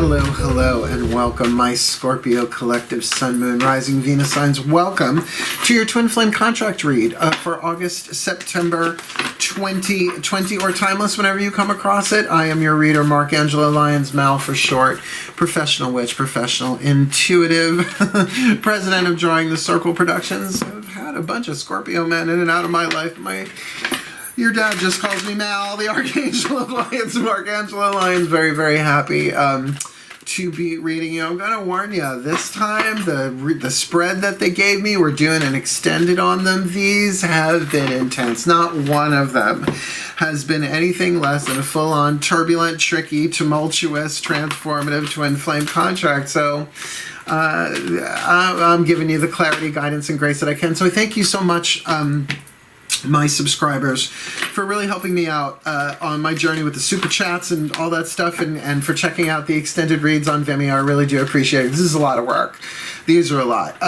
Hello, hello, and welcome, my Scorpio collective Sun, Moon, Rising, Venus signs. Welcome to your Twin Flame contract read for August, September 2020, or timeless whenever you come across it. I am your reader, Mark Angelo, Lyons, Mal for short, professional witch, professional intuitive, president of Drawing the Circle Productions. I've had a bunch of Scorpio men in and out of my life. Your dad just calls me Mal, the Archangel of Lyons, Mark Angelo Lyons. Very, very happy to be reading you. I'm going to warn you, this time, the spread that they gave me, we're doing an extended on them. These have been intense. Not one of them has been anything less than a full-on turbulent, tricky, tumultuous, transformative twin flame contract. So I'm giving you the clarity, guidance, and grace that I can. So I thank you so much, my subscribers, for really helping me out on my journey with the super chats and all that stuff, and for checking out the extended reads on VIMEO. I really do appreciate it. This is a lot of work. These are a lot,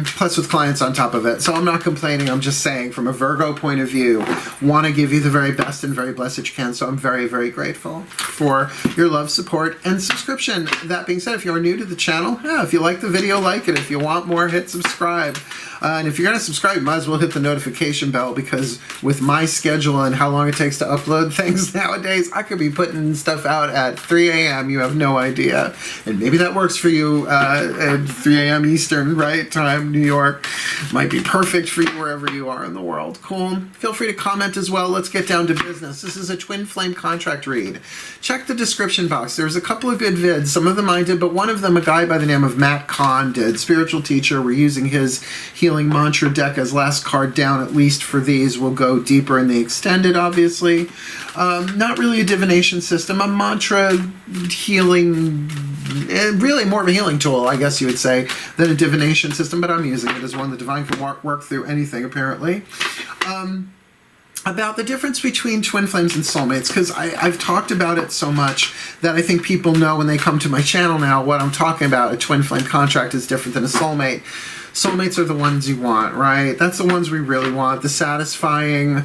plus with clients on top of it. So I'm not complaining. I'm just saying, from a Virgo point of view, want to give you the very best and very blessed you can. So I'm very, very grateful for your love, support, and subscription. That being said, if you're new to the channel, if you like the video, like it. If you want more, hit subscribe. And if you're going to subscribe, you might as well hit the notification bell, because with my schedule and how long it takes to upload things nowadays, I could be putting stuff out at 3 a.m. You have no idea. And maybe that works for you at 3 a.m. Eastern, right? Time, New York. Might be perfect for you wherever you are in the world. Cool. Feel free to comment as well. Let's get down to business. This is a twin flame contract read. Check the description box. There's a couple of good vids. Some of them I did, but one of them a guy by the name of Matt Kahn did. Spiritual teacher. We're using his healing mantra deck as last card down, at least for these. We'll go deeper in the extended, obviously. Not really a divination system, a mantra healing, really more of a healing tool, I guess you would say, than a divination system, but I'm using it as one. The divine can work through anything, apparently. About the difference between twin flames and soulmates, because I've talked about it so much that I think people know when they come to my channel now what I'm talking about. A twin flame contract is different than a soulmate. Soulmates are the ones you want, right? That's the ones we really want. The satisfying,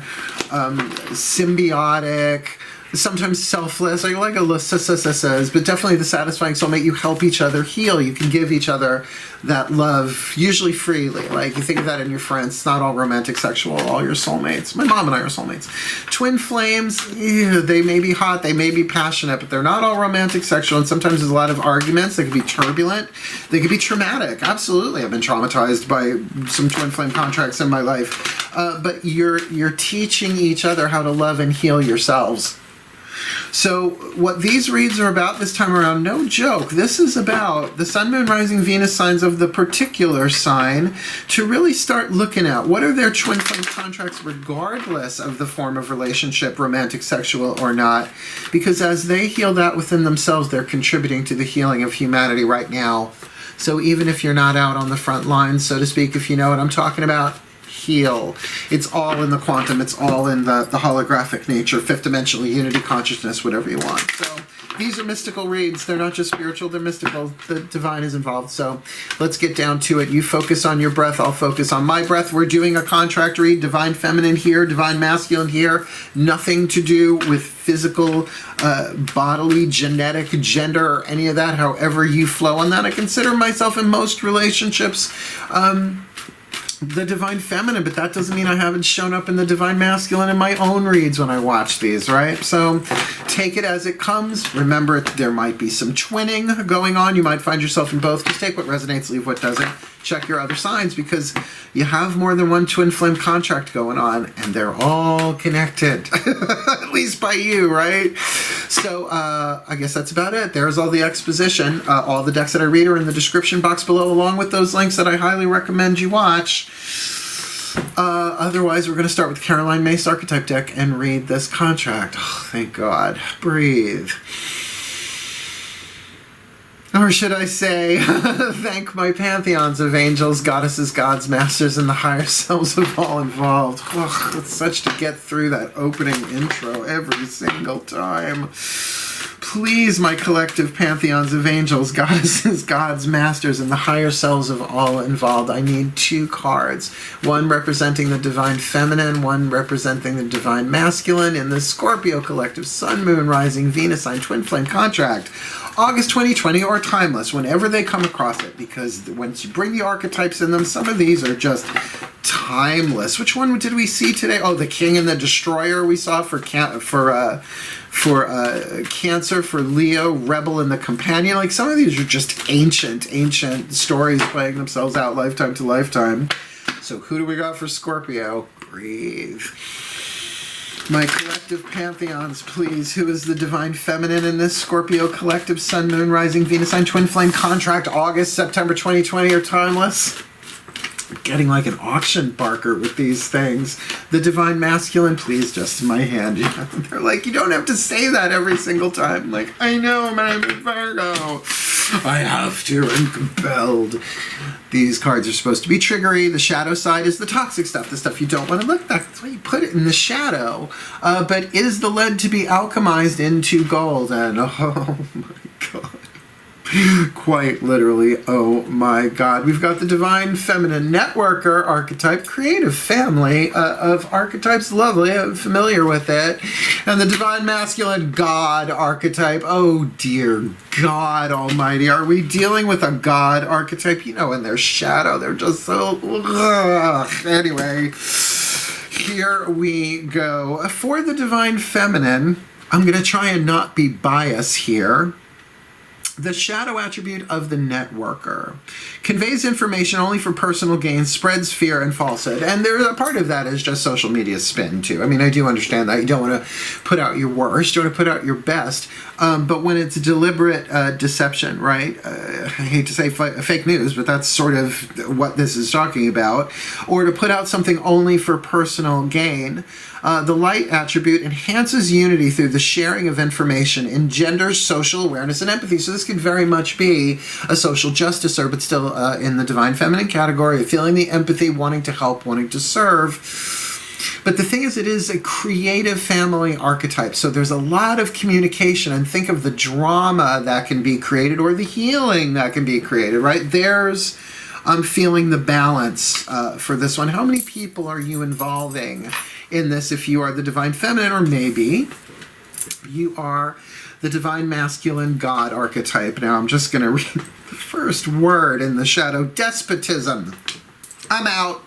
symbiotic, sometimes selfless, like Alyssa says, but definitely the satisfying soulmate. You help each other heal. You can give each other that love, usually freely. Like, you think of that in your friends. It's not all romantic, sexual, all your soulmates. My mom and I are soulmates. Twin flames, they may be hot, they may be passionate, but they're not all romantic, sexual, and sometimes there's a lot of arguments. They can be turbulent. They can be traumatic. Absolutely, I've been traumatized by some twin flame contracts in my life. But you're teaching each other how to love and heal yourselves. So what these reads are about this time around, no joke, this is about the Sun, Moon, Rising, Venus signs of the particular sign to really start looking at what are their twin flame contracts regardless of the form of relationship, romantic, sexual, or not. Because as they heal that within themselves, they're contributing to the healing of humanity right now. So even if you're not out on the front lines, so to speak, if you know what I'm talking about, heal. It's all in the quantum. It's all in the holographic nature, fifth dimensional unity consciousness, whatever you want. So these are mystical reads. They're not just spiritual, they're mystical. The divine is involved. So let's get down to it. You focus on your breath, I'll focus on my breath. We're doing a contract read, divine feminine here, divine masculine here. Nothing to do with physical, bodily, genetic, gender, or any of that. However you flow on that. I consider myself in most relationships the divine feminine, but that doesn't mean I haven't shown up in the divine masculine in my own reads when I watch these, right? So take it as it comes. Remember, there might be some twinning going on. You might find yourself in both. Just take what resonates, leave what doesn't. Check your other signs, because you have more than one twin flame contract going on, and they're all connected, at least by you, right? So I guess that's about it. There's all the exposition. All the decks that I read are in the description box below, along with those links that I highly recommend you watch. Otherwise, we're going to start with the Caroline Mace archetype deck and read this contract. Oh, thank God. Breathe. Or should I say, thank my pantheons of angels, goddesses, gods, masters, and the higher selves of all involved. Oh, it's such to get through that opening intro every single time. Please, my collective pantheons of angels, goddesses, gods, masters, and the higher selves of all involved, I need 2 cards. One representing the divine feminine, one representing the divine masculine in the Scorpio collective Sun, Moon, Rising, Venus sign twin flame contract. August 2020 or timeless, whenever they come across it, because once you bring the archetypes in them, some of these are just timeless. Which one did we see today? Oh, the King and the Destroyer we saw for Cancer, for Leo, Rebel and the Companion. Like, some of these are just ancient stories playing themselves out lifetime to lifetime. So who do we got for Scorpio? Breathe. My collective pantheons, please. Who is the divine feminine in this Scorpio collective Sun, Moon, Rising, Venus sign twin flame contract? August, September 2020 or timeless? I'm getting like an auction barker with these things. The divine masculine, please, just in my hand. They're like, you don't have to say that every single time. I'm like, I know, man, I'm in Virgo. I have to, I'm compelled. These cards are supposed to be triggery. The shadow side is the toxic stuff, the stuff you don't want to look at. That's why you put it in the shadow. But is the lead to be alchemized into gold? And oh my God. Quite literally, oh my God. We've got the divine feminine networker archetype, creative family of archetypes, lovely, I'm familiar with it. And the divine masculine God archetype, oh dear God almighty. Are we dealing with a God archetype? You know, in their shadow, they're just so, ugh. Anyway, here we go. For the divine feminine, I'm going to try and not be biased here. The shadow attribute of the networker conveys information only for personal gain, spreads fear and falsehood. And there, a part of that is just social media spin too. I mean, I do understand that. You don't want to put out your worst, you want to put out your best. But when it's deliberate deception, right? I hate to say fake news, but that's sort of what this is talking about. Or to put out something only for personal gain. The light attribute enhances unity through the sharing of information, engenders social awareness and empathy. So this could very much be a social justicer, but still in the divine feminine category, feeling the empathy, wanting to help, wanting to serve. But the thing is, it is a creative family archetype. So there's a lot of communication, and think of the drama that can be created or the healing that can be created, right? I'm feeling the balance for this one. How many people are you involving in this if you are the divine feminine, or maybe you are the divine masculine God archetype? Now I'm just going to read the first word in the shadow. Despotism. I'm out.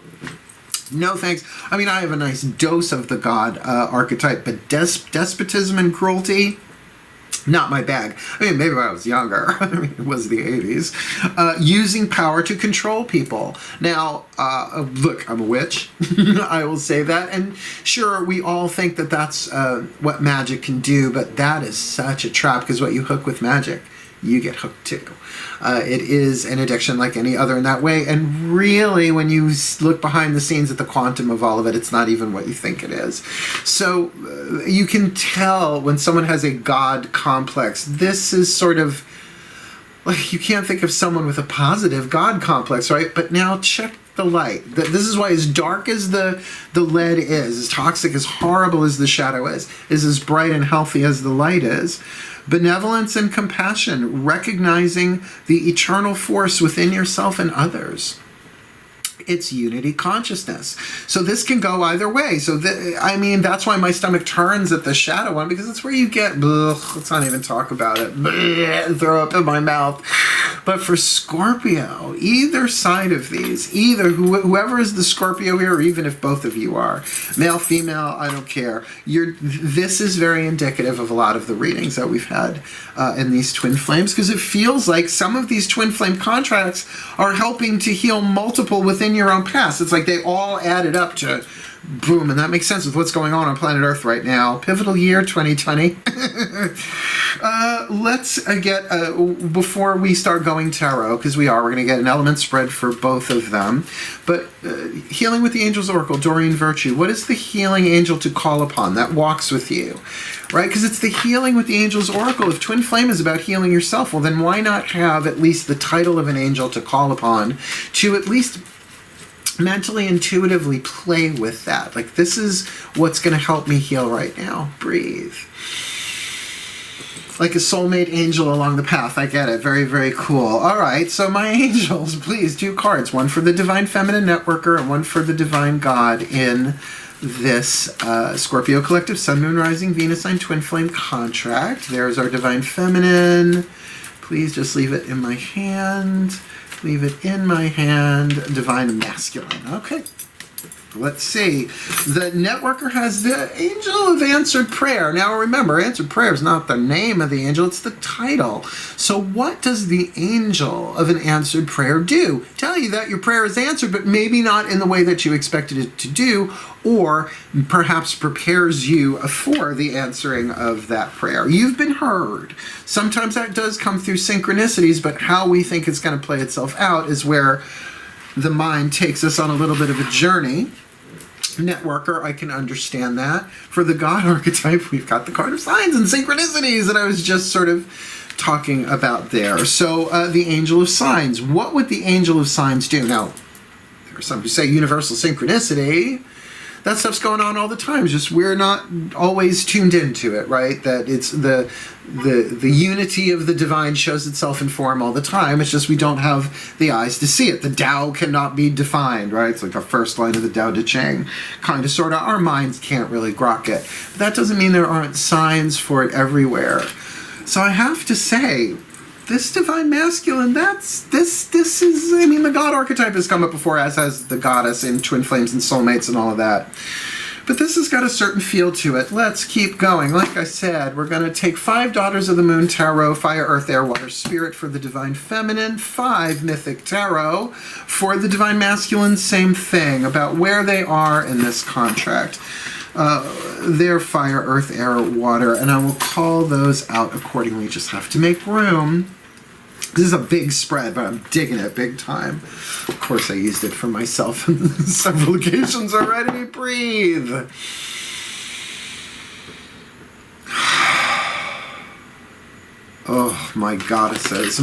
No thanks. I mean, I have a nice dose of the God archetype, but despotism and cruelty, not my bag. I mean, maybe when I was younger. I mean, it was the 80s. Using power to control people. Now, look, I'm a witch. I will say that. And sure, we all think that that's what magic can do, but that is such a trap, because what you hook with magic, you get hooked too. It is an addiction like any other in that way. And really, when you look behind the scenes at the quantum of all of it, it's not even what you think it is. So you can tell when someone has a God complex. This is sort of like, you can't think of someone with a positive God complex, right? But now check the light. This is why, as dark as the lead is, as toxic, as horrible as the shadow is as bright and healthy as the light is. Benevolence and compassion, recognizing the eternal force within yourself and others. It's unity consciousness. So this can go either way. So I mean, that's why my stomach turns at the shadow one, because it's where you get, let's not even talk about it, throw up in my mouth. But for Scorpio, either side of these, either whoever is the Scorpio here, or even if both of you are, male, female, I don't care. This is very indicative of a lot of the readings that we've had in these twin flames, because it feels like some of these twin flame contracts are helping to heal multiple within your own past. It's like they all added up to boom, and that makes sense with what's going on planet Earth right now. Pivotal year 2020. Let's get, before we start going tarot, because we're going to get an element spread for both of them, but healing with the Angels Oracle, Doreen Virtue. What is the healing angel to call upon that walks with you? Right? Because it's the healing with the Angels Oracle. If Twin Flame is about healing yourself, well, then why not have at least the title of an angel to call upon to at least mentally, intuitively play with that? Like, this is what's going to help me heal right now. Breathe. Like a soulmate angel along the path. I get it. Very, very cool. All right. So my angels, please, 2 cards. One for the Divine Feminine Networker and one for the Divine God in this Scorpio Collective Sun, Moon, Rising, Venus sign, Twin Flame contract. There's our Divine Feminine. Please just leave it in my hand. Leave it in my hand. Divine Masculine. Okay. Let's see. The networker has the Angel of Answered Prayer. Now remember, Answered Prayer is not the name of the angel, it's the title. So what does the Angel of an Answered Prayer do? Tell you that your prayer is answered, but maybe not in the way that you expected it to do, or perhaps prepares you for the answering of that prayer. You've been heard. Sometimes that does come through synchronicities, but how we think it's going to play itself out is where the mind takes us on a little bit of a journey. Networker, I can understand that. For the God archetype, we've got the card of signs and synchronicities that I was just sort of talking about there. So the Angel of Signs. What would the Angel of Signs do? Now, there are some who say universal synchronicity. That stuff's going on all the time. It's just we're not always tuned into it, right? That it's the unity of the divine shows itself in form all the time. It's just we don't have the eyes to see it. The Tao cannot be defined, right? It's like the first line of the Tao Te Ching. Kind of, sort of. Our minds can't really grok it. But that doesn't mean there aren't signs for it everywhere. So I have to say, this Divine Masculine, this is, I mean, the God archetype has come up before, as has the Goddess in Twin Flames and Soulmates and all of that. But this has got a certain feel to it. Let's keep going. Like I said, we're going to take 5 Daughters of the Moon Tarot, Fire, Earth, Air, Water, Spirit for the Divine Feminine, 5 Mythic Tarot for the Divine Masculine, same thing, about where they are in this contract. They're fire, earth, air, water, and I will call those out accordingly. Just have to make room. This is a big spread, but I'm digging it big time. Of course, I used it for myself on several occasions already. Breathe. Oh, my goddesses,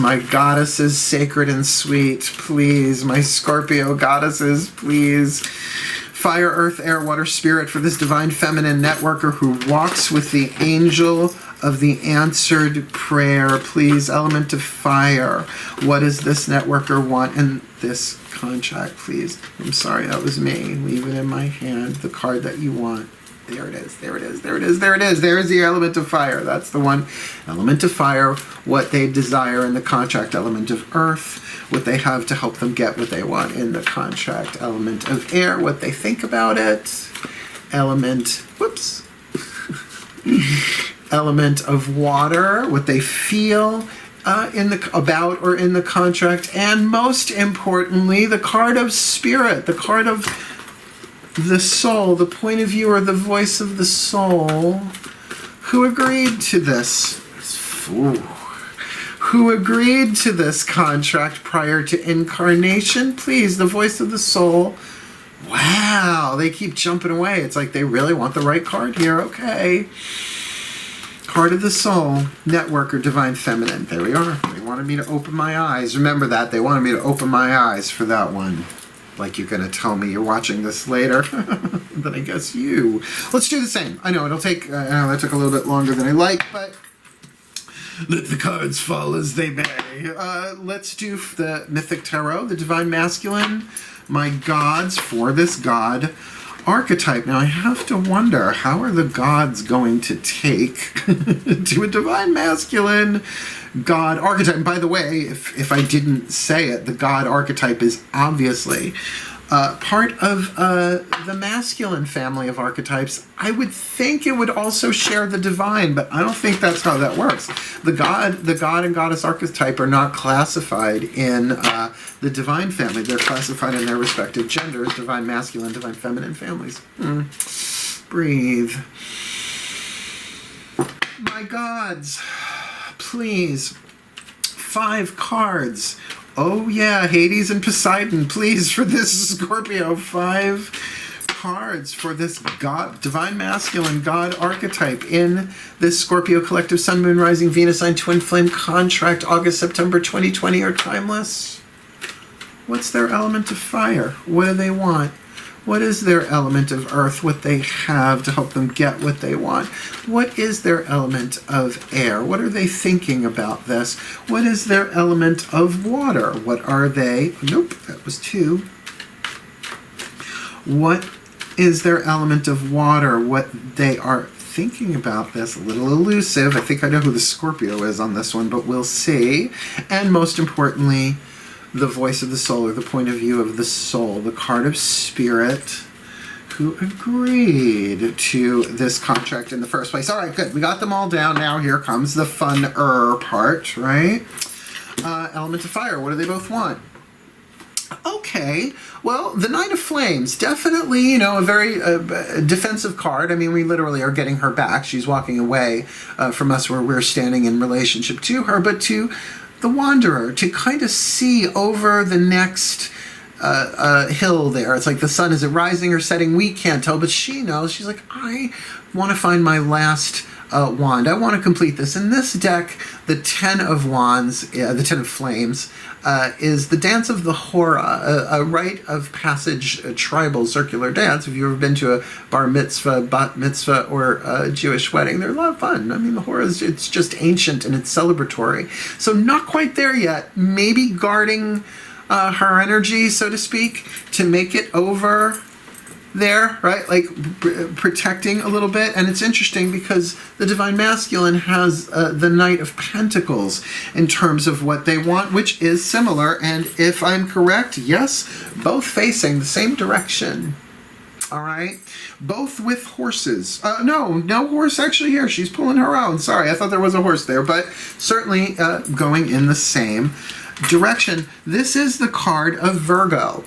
sacred and sweet, please. My Scorpio goddesses, please. Fire, earth, air, water, spirit for this divine feminine networker who walks with the angel of the answered prayer. Please, element of fire. What does this networker want in this contract, please? I'm sorry, that was me. Leave it in my hand, the card that you want. There it is, there it is, there it is, there it is. There's the element of fire. That's the one. Element of fire, what they desire in the contract. Element of earth, what they have to help them get what they want in the contract. Element of air, what they think about it. Element, whoops. Element of water, what they feel in the contract. And most importantly, the card of spirit, the card of the soul, the point of view or the voice of the soul. Who agreed to this? Ooh. Who agreed to this contract prior to incarnation? Please, the voice of the soul. Wow, they keep jumping away. It's like they really want the right card here. Okay. Card of the soul, networker, divine feminine. There we are. They wanted me to open my eyes. Remember that. They wanted me to open my eyes for that one. Like you're going to tell me you're watching this later. Then I guess you. Let's do the same. I know it'll take, that took a little bit longer than I like, but let the cards fall as they may. Let's do the Mythic Tarot, the Divine Masculine, my gods for this god archetype. Now I have to wonder, how are the gods going to take to a Divine Masculine God archetype? And by the way, if I didn't say it, the God archetype is obviously part of the masculine family of archetypes. I would think it would also share the divine, but I don't think that's how that works. The God and goddess archetype are not classified in the divine family. They're classified in their respective genders, divine masculine, divine feminine families. Breathe. My gods, please. 5 cards. Oh yeah, Hades and Poseidon, please, for this Scorpio. 5 cards for this God, divine masculine God archetype in this Scorpio collective Sun, Moon, Rising, Venus sign, Twin Flame contract, August, September 2020 are timeless. What's their element of fire? What do they want? What is their element of earth, what they have to help them get what they want? What is their element of air? What are they thinking about this? What is their element of water? What are they? Nope, that was 2. What is their element of water? What they are thinking about this? A little elusive. I think I know who the Scorpio is on this one, but we'll see. And most importantly, the voice of the soul, or the point of view of the soul, the card of spirit, who agreed to this contract in the first place. All right, good. We got them all down. Now here comes the fun-er part, right? Element of fire. What do they both want? Okay, well, the Knight of Flames, definitely, you know, a very defensive card. I mean, we literally are getting her back. She's walking away from us where we're standing in relationship to her, but to the Wanderer, to kind of see over the next hill there. It's like the sun, is it rising or setting? We can't tell, but she knows. She's like, I want to find my last wand. I want to complete this. In this deck, the 10 of Wands, the 10 of Flames, is the dance of the Hora, a rite of passage, a tribal circular dance. If you've ever been to a bar mitzvah, bat mitzvah, or a Jewish wedding, they're a lot of fun. I mean, the Hora is, it's just ancient and it's celebratory. So not quite there yet. Maybe guarding her energy, so to speak, to make it over there, right? Like protecting a little bit. And it's interesting because the Divine Masculine has the Knight of Pentacles in terms of what they want, which is similar. And if I'm correct, yes, both facing the same direction. All right, both with horses. No horse actually here. She's pulling her own. Sorry, I thought there was a horse there, but certainly going in the same direction. This is the card of Virgo.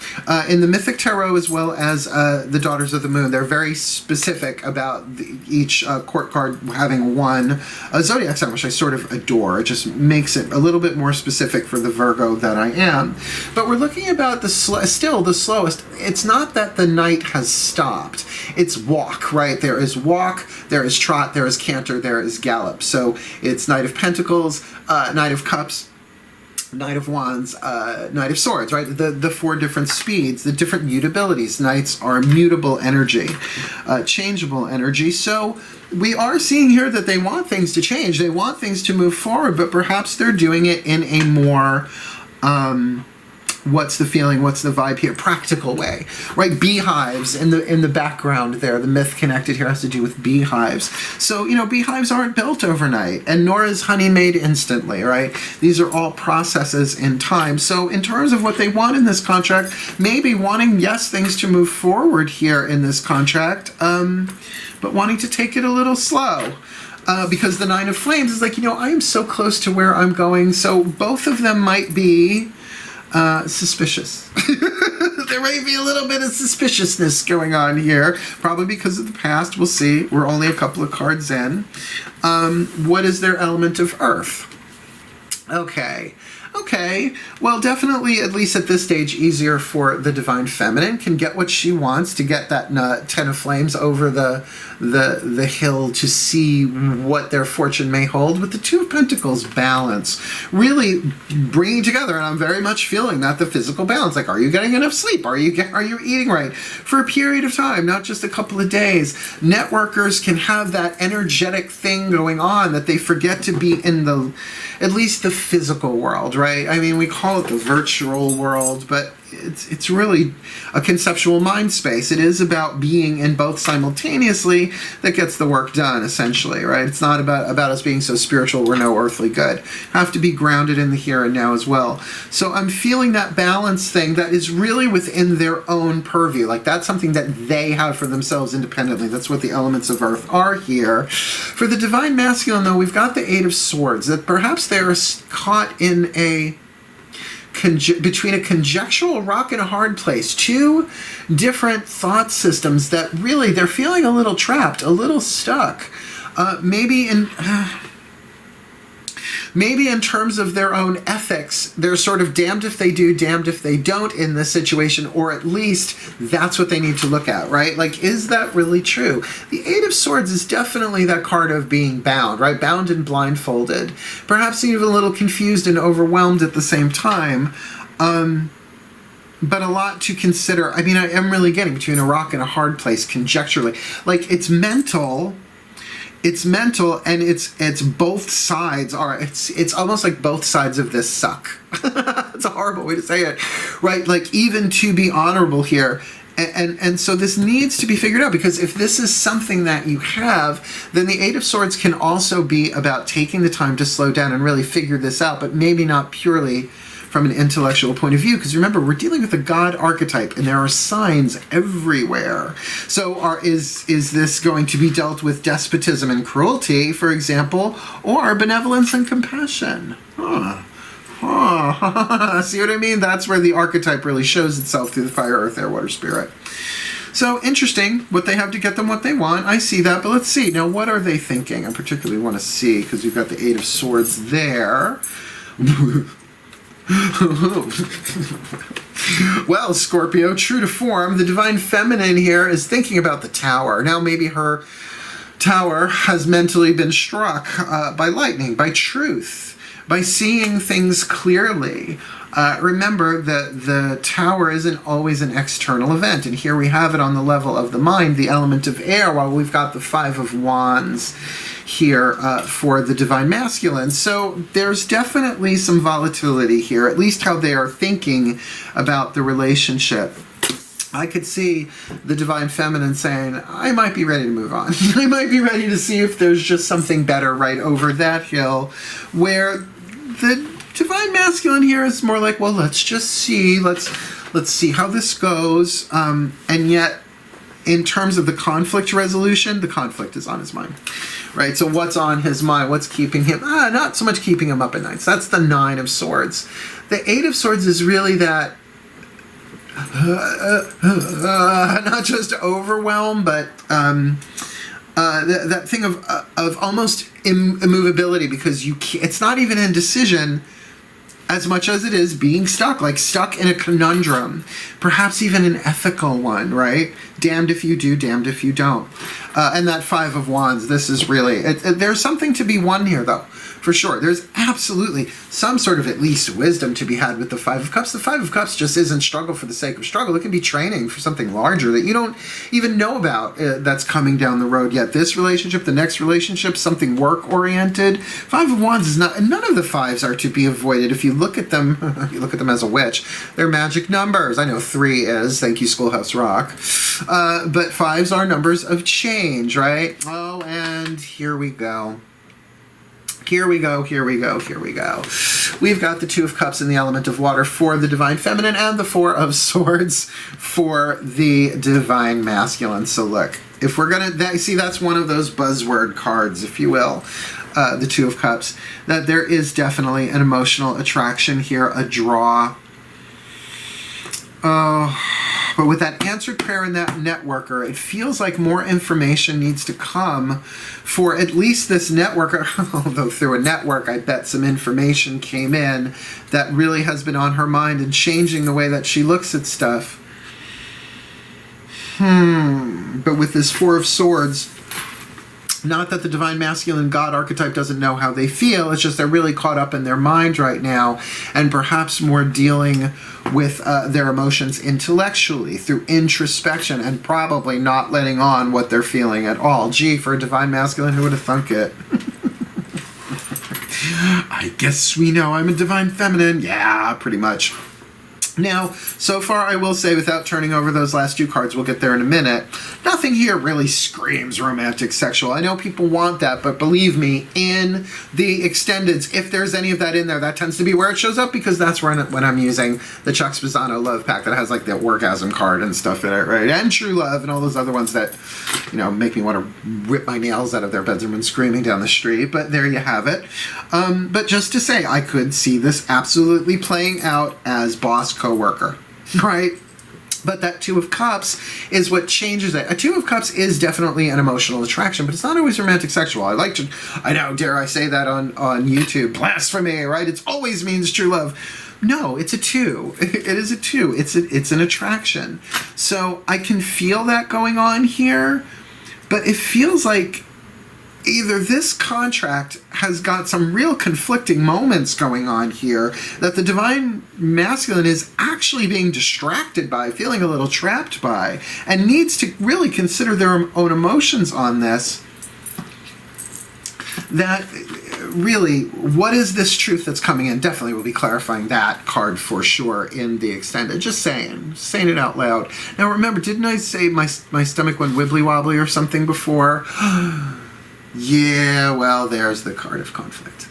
In the Mythic Tarot, as well as the Daughters of the Moon, they're very specific about each court card having one zodiac sign, which I sort of adore. It just makes it a little bit more specific for the Virgo that I am. But we're looking about still the slowest. It's not that the knight has stopped. It's walk, right? There is walk, there is trot, there is canter, there is gallop. So it's Knight of Pentacles, Knight of Cups, Knight of Wands, Knight of Swords, right? The 4 different speeds, the different mutabilities. Knights are mutable energy, changeable energy. So we are seeing here that they want things to change. They want things to move forward, but perhaps they're doing it in a more what's the feeling, what's the vibe here, practical way, right? Beehives in the background there. The myth connected here has to do with beehives. So, you know, beehives aren't built overnight, and nor is honey made instantly, right? These are all processes in time. So in terms of what they want in this contract, maybe wanting, yes, things to move forward here in this contract, but wanting to take it a little slow. Because the Nine of Flames is like, you know, I am so close to where I'm going. So both of them might be suspicious. There may be a little bit of suspiciousness going on here, probably because of the past. We'll see. We're only a couple of cards in. What is their element of earth? Okay, well, definitely, at least at this stage, easier for the Divine Feminine. Can get what she wants, to get that 10 of Flames over the hill to see what their fortune may hold. With the 2 of Pentacles, balance. Really bringing together, and I'm very much feeling that, the physical balance. Like, are you getting enough sleep? Are you eating right? For a period of time, not just a couple of days. Networkers can have that energetic thing going on that they forget to be in at least the physical world, right? I mean, we call it the virtual world, but it's really a conceptual mind space. It is about being in both simultaneously that gets the work done, essentially, right? It's not about us being so spiritual we're no earthly good. Have to be grounded in the here and now as well. So I'm feeling that balance thing that is really within their own purview. Like, that's something that they have for themselves independently. That's what the elements of earth are here. For the Divine Masculine, though, we've got the 8 of Swords, that perhaps they're caught in between a conjectural rock and a hard place. 2 different thought systems that really, they're feeling a little trapped, a little stuck. Maybe in terms of their own ethics, they're sort of damned if they do, damned if they don't in this situation, or at least that's what they need to look at, right? Like, is that really true? The 8 of Swords is definitely that card of being bound, right? Bound and blindfolded. Perhaps even a little confused and overwhelmed at the same time. but a lot to consider. I mean, I am really getting between a rock and a hard place conjecturally. Like, it's mental, and it's both sides are, it's almost like both sides of this suck. It's a horrible way to say it, right? Like, even to be honorable here. And so this needs to be figured out, because if this is something that you have, then the Eight of Swords can also be about taking the time to slow down and really figure this out, but maybe not purely from an intellectual point of view, because remember, we're dealing with a god archetype and there are signs everywhere. So is this going to be dealt with despotism and cruelty, for example, or benevolence and compassion? See what I mean? That's where the archetype really shows itself, through the fire, earth, air, water, spirit. So interesting what they have to get them what they want. I see that, but let's see. Now, what are they thinking? I particularly want to see, because we've got the Eight of Swords there. Well, Scorpio, true to form, the divine feminine here is thinking about the Tower. Now, maybe her Tower has mentally been struck by lightning, by truth, by seeing things clearly. Remember that the Tower isn't always an external event, and here we have it on the level of the mind, the element of air, while we've got the Five of Wands here for the divine masculine. So there's definitely some volatility here, at least how they are thinking about the relationship. I could see the divine feminine saying, I might be ready to move on. I might be ready to see if there's just something better right over that hill, where the divine masculine here is more like, well, let's just see, let's see how this goes. And yet, in terms of the conflict resolution, the conflict is on his mind, right? So what's on his mind? What's keeping him? Not so much keeping him up at night. So that's the Nine of Swords. The Eight of Swords is really that, not just overwhelm, but that thing of almost immovability, because it's not even indecision as much as it is being stuck, like stuck in a conundrum, perhaps even an ethical one, right? Damned if you do, damned if you don't. And that Five of Wands, this is really, there's something to be won here, though, for sure. There's absolutely some sort of at least wisdom to be had with the Five of Cups. The Five of Cups just isn't struggle for the sake of struggle. It can be training for something larger that you don't even know about that's coming down the road yet. This relationship, the next relationship, something work-oriented. Five of Wands is not, none of the fives are to be avoided. If you look at them, you look at them as a witch, they're magic numbers. I know 3 is, thank you, Schoolhouse Rock. But fives are numbers of change, right? Oh, and here we go. Here we go. We've got the Two of Cups in the element of water for the divine feminine, and the Four of Swords for the divine masculine. So look, if we're gonna, see, that's one of those buzzword cards, if you will, the Two of Cups, that there is definitely an emotional attraction here, a draw. But with that answered prayer and that networker, it feels like more information needs to come for at least this networker. Although through a network, I bet some information came in that really has been on her mind and changing the way that she looks at stuff. But with this Four of Swords, not that the divine masculine god archetype doesn't know how they feel, it's just they're really caught up in their mind right now, and perhaps more dealing with their emotions intellectually through introspection, and probably not letting on what they're feeling at all. Gee, for a divine masculine, who would have thunk it? I guess we know I'm a divine feminine. Yeah, pretty much. Now, so far, I will say, without turning over those last 2 cards, we'll get there in a minute, nothing here really screams romantic sexual. I know people want that, but believe me, in the extendeds, if there's any of that in there, that tends to be where it shows up, because that's when I'm using the Chuck Spezzano love pack that has like the orgasm card and stuff in it, right? And True Love and all those other ones that, you know, make me want to rip my nails out of their bedroom and screaming down the street, but there you have it. But just to say, I could see this absolutely playing out as boss co-worker, right? But that Two of Cups is what changes it. A Two of Cups is definitely an emotional attraction, but it's not always romantic sexual. I know, dare I say that on YouTube, blasphemy, right? It always means true love. No, it's a 2. It is a 2. It's an attraction. So I can feel that going on here, but it feels like either this contract has got some real conflicting moments going on here that the divine masculine is actually being distracted by, feeling a little trapped by, and needs to really consider their own emotions on this. That really, what is this truth that's coming in? Definitely will be clarifying that card for sure in the extended. Just saying it out loud. Now remember, didn't I say my stomach went wibbly wobbly or something before? Yeah, well, there's the card of conflict.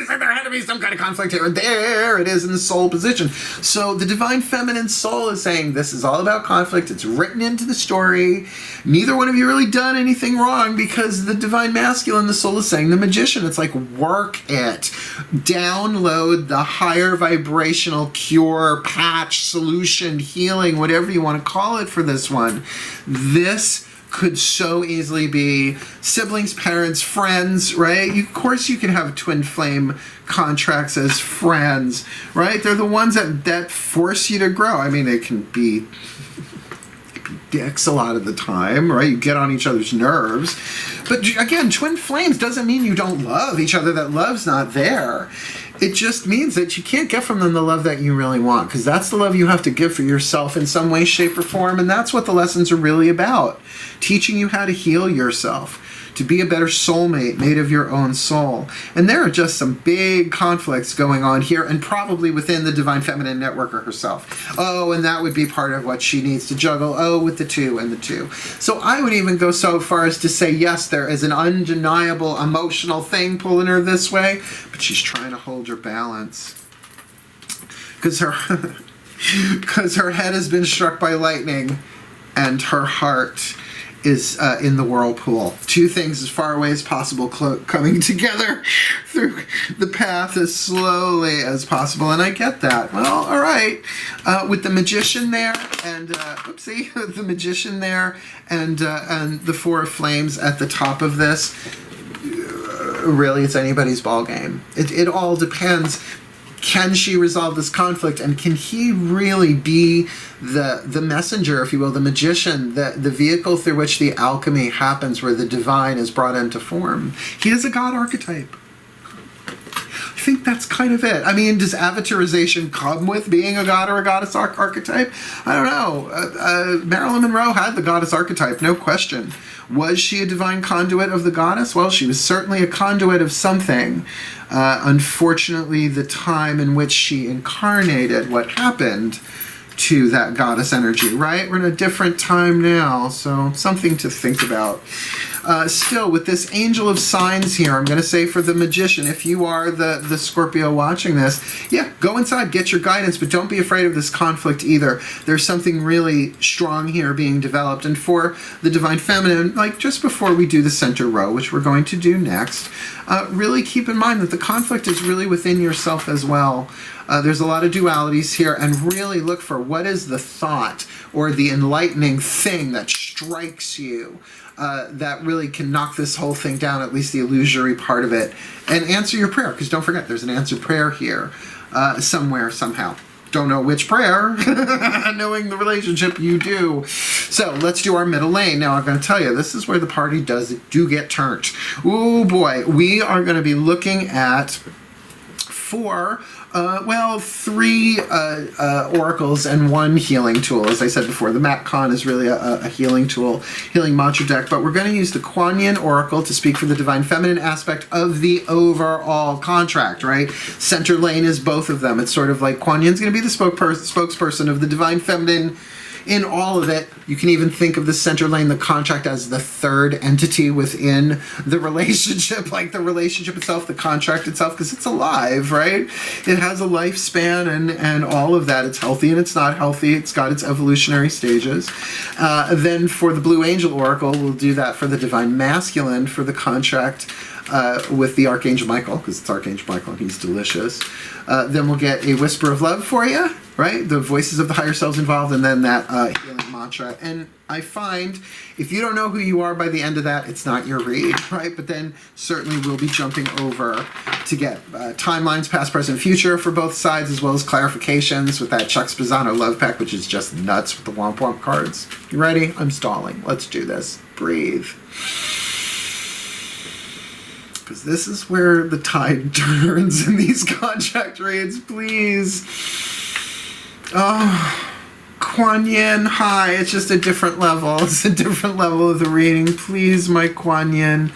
So there had to be some kind of conflict here. There it is in the soul position. So the divine feminine soul is saying this is all about conflict. It's written into the story. Neither one of you really done anything wrong, because the divine masculine, the soul is saying, the magician, it's like, work it. Download the higher vibrational cure, patch, solution, healing, whatever you want to call it for this one. This could so easily be siblings, parents, friends, right? Of course you can have twin flame contracts as friends, right? They're the ones that force you to grow. I mean, they can be dicks a lot of the time, right? You get on each other's nerves. But again, twin flames doesn't mean you don't love each other. That love's not there. It just means that you can't get from them the love that you really want, because that's the love you have to give for yourself in some way, shape, or form. And that's what the lessons are really about. Teaching you how to heal yourself, to be a better soulmate made of your own soul. And there are just some big conflicts going on here, and probably within the divine feminine networker herself. Oh, and that would be part of what she needs to juggle. Oh, with the two and the two. So I would even go so far as to say, yes, there is an undeniable emotional thing pulling her this way, but she's trying to hold her balance. Because her head has been struck by lightning, and her heart is in the whirlpool. Two things as far away as possible coming together through the path as slowly as possible. And I get that. Well, all right. With the magician there and, the magician there and the Four of Flames at the top of this, really it's anybody's ball game. It all depends. Can she resolve this conflict, and can he really be the messenger, if you will, the magician, the vehicle through which the alchemy happens, where the divine is brought into form? He is a god archetype. I think that's kind of it. I mean, does avatarization come with being a god or a goddess archetype? I don't know. Marilyn Monroe had the goddess archetype, no question. Was she a divine conduit of the goddess? Well, she was certainly a conduit of something. Unfortunately, the time in which she incarnated, what happened to that goddess energy, right? We're in a different time now, so something to think about. Still, with this Angel of Signs here, I'm going to say for the magician, if you are the Scorpio watching this, yeah, go inside, get your guidance, but don't be afraid of this conflict either. There's something really strong here being developed. And for the Divine Feminine, like just before we do the center row, which we're going to do next, really keep in mind that the conflict is really within yourself as well. There's a lot of dualities here, and really look for what is the thought or the enlightening thing that strikes you that really can knock this whole thing down, at least the illusory part of it, and answer your prayer, because don't forget there's an answered prayer here somewhere, somehow. Don't know which prayer, knowing the relationship you do. So let's do our middle lane. Now I'm going to tell you, this is where the party do get turned. Oh boy, we are going to be looking at three oracles and one healing tool. As I said before, the Mat Con is really a healing tool, healing mantra deck, but we're going to use the Kuan Yin Oracle to speak for the Divine Feminine aspect of the overall contract, right? Center lane is both of them. It's sort of like Kuan Yin's going to be the spokesperson of the Divine Feminine in all of it. You can even think of the center lane, the contract, as the third entity within the relationship, like the relationship itself, the contract itself, because it's alive, right? It has a lifespan and all of that. It's healthy and it's not healthy. It's got its evolutionary stages. Then for the Blue Angel Oracle, we'll do that for the Divine Masculine, for the contract with the Archangel Michael, because it's Archangel Michael and he's delicious. Then we'll get a Whisper of Love for you, right? The voices of the higher selves involved, and then that healing mantra. And I find if you don't know who you are by the end of that, it's not your read, right? But then certainly we'll be jumping over to get timelines, past, present, future for both sides, as well as clarifications with that Chuck Spezzano love pack, which is just nuts with the Womp Womp cards. You ready? I'm stalling. Let's do this. Breathe. Because this is where the tide turns in these contract reads, please. Oh, Kuan Yin, hi. It's just a different level. It's a different level of the reading. Please, my Kuan Yin,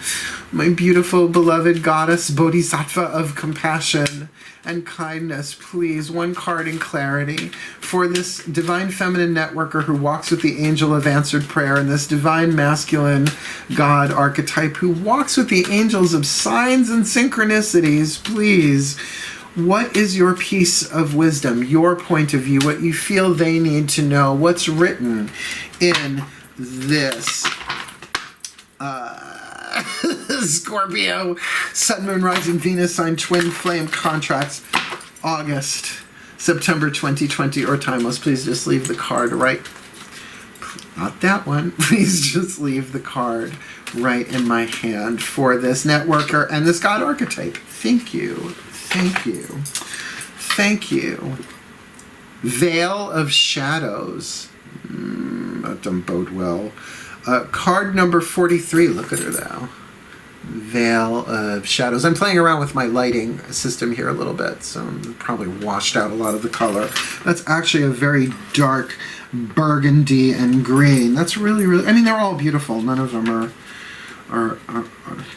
my beautiful, beloved goddess, bodhisattva of compassion and kindness, please, one card in clarity for this divine feminine networker who walks with the angel of answered prayer and this divine masculine God archetype who walks with the angels of signs and synchronicities, please. What is your piece of wisdom, your point of view, what you feel they need to know, what's written in this Scorpio, Sun, Moon, Rising, Venus sign, twin flame contracts, August, September 2020, or timeless. Please just leave the card right. Not that one. Please just leave the card right in my hand for this networker and this God archetype. Thank you. Thank you. Thank you. Veil of Shadows. That doesn't bode well. Card number 43. Look at her now. Veil of Shadows. I'm playing around with my lighting system here a little bit, so I'm probably washed out a lot of the color. That's actually a very dark burgundy and green. That's really, really... I mean, they're all beautiful. None of them are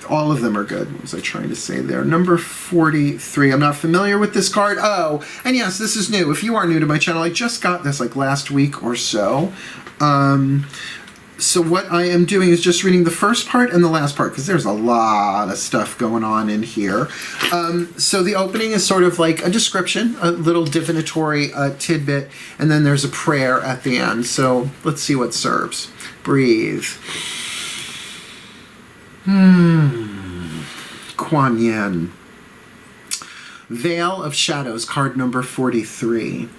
all of them are good. What was I trying to say there? Number 43. I'm not familiar with this card. Oh, and yes, this is new. If you are new to my channel, I just got this like last week or so. So what I am doing is just reading the first part and the last part because there's a lot of stuff going on in here. So the opening is sort of like a description, a little divinatory tidbit, and then there's a prayer at the end. So let's see what serves. Breathe. Kuan Yin. Veil of Shadows, card number 43.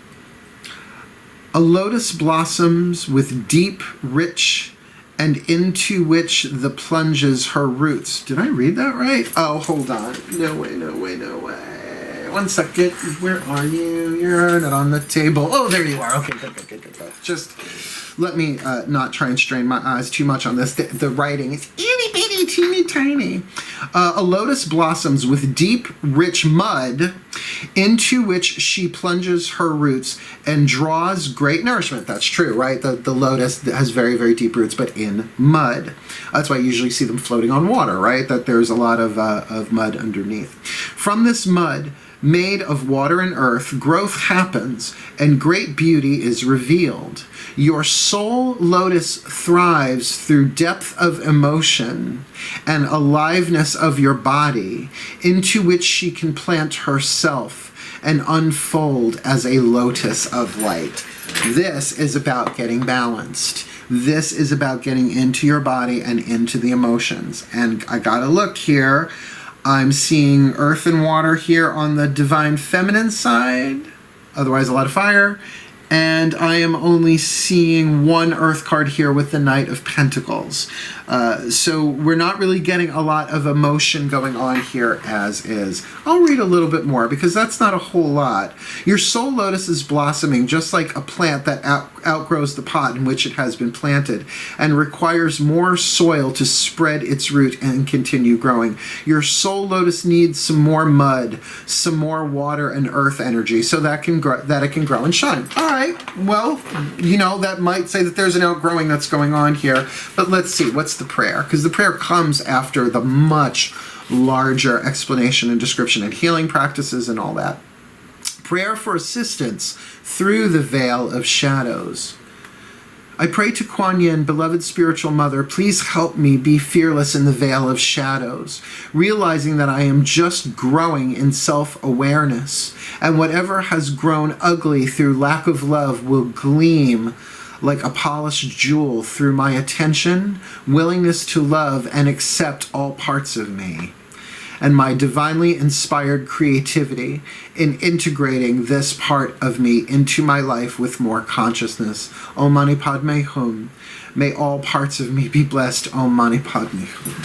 A lotus blossoms with deep, rich, and into which the plunges her roots. Did I read that right? Oh, hold on. No way, no way, no way. 1 second. Where are you? You're not on the table. Oh, there you are. Okay, good. Just let me not try and strain my eyes too much on this. The writing is itty bitty, teeny tiny. A lotus blossoms with deep, rich mud into which she plunges her roots and draws great nourishment. That's true, right? The lotus has very, very deep roots, but in mud. That's why I usually see them floating on water, right? That there's a lot of mud underneath. From this mud, made of water and earth, growth happens and great beauty is revealed. Your soul lotus thrives through depth of emotion and aliveness of your body, into which she can plant herself and unfold as a lotus of light. This is about getting balanced. This is about getting into your body and into the emotions. And I gotta look here. I'm seeing earth and water here on the divine feminine side, otherwise a lot of fire. And I am only seeing one earth card here with the Knight of Pentacles. So we're not really getting a lot of emotion going on here as is. I'll read a little bit more because that's not a whole lot. Your soul lotus is blossoming just like a plant that outgrows the pot in which it has been planted and requires more soil to spread its root and continue growing. Your soul lotus needs some more mud, some more water and earth energy so that it can grow and shine. All right, well, you know, that might say that there's an outgrowing that's going on here, but let's see, what's the prayer? Because the prayer comes after the much larger explanation and description and healing practices and all that. Prayer for assistance through the veil of shadows. I pray to Kuan Yin, beloved spiritual mother, please help me be fearless in the veil of shadows, realizing that I am just growing in self-awareness, and whatever has grown ugly through lack of love will gleam like a polished jewel through my attention, willingness to love and accept all parts of me, and my divinely inspired creativity in integrating this part of me into my life with more consciousness. Om Mani Padme Hum. May all parts of me be blessed. Om Mani Padme Hum.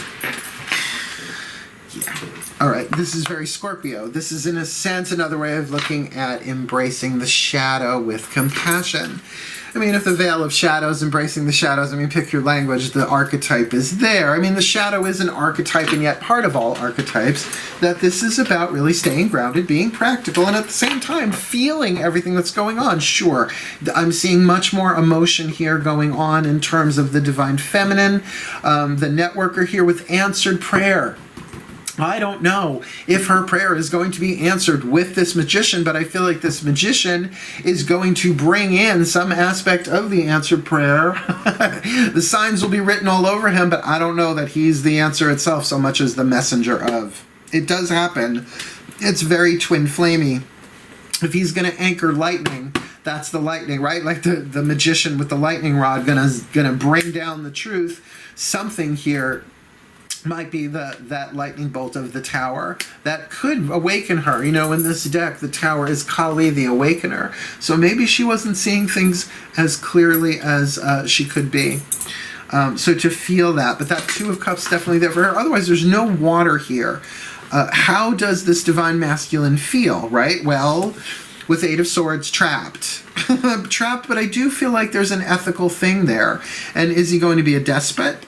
Yeah. All right, this is very Scorpio. This is, in a sense, another way of looking at embracing the shadow with compassion. I mean, if the veil of shadows, embracing the shadows, I mean, pick your language, the archetype is there. I mean, the shadow is an archetype, and yet part of all archetypes, that this is about really staying grounded, being practical, and at the same time, feeling everything that's going on. Sure, I'm seeing much more emotion here going on in terms of the divine feminine, the networker here with answered prayer. I don't know if her prayer is going to be answered with this magician, but I feel like this magician is going to bring in some aspect of the answered prayer. The signs will be written all over him, but I don't know that he's the answer itself so much as the messenger of. It does happen. It's very twin flamey. If he's going to anchor lightning, that's the lightning, right? Like the magician with the lightning rod gonna bring down the truth. Something here might be that lightning bolt of the tower that could awaken her. You know, in this deck, the tower is Kali, the awakener. So maybe she wasn't seeing things as clearly as she could be. So to feel that, but that Two of Cups definitely there for her. Otherwise, there's no water here. How does this divine masculine feel, right? Well, with Eight of Swords, trapped. Trapped, but I do feel like there's an ethical thing there. And is he going to be a despot?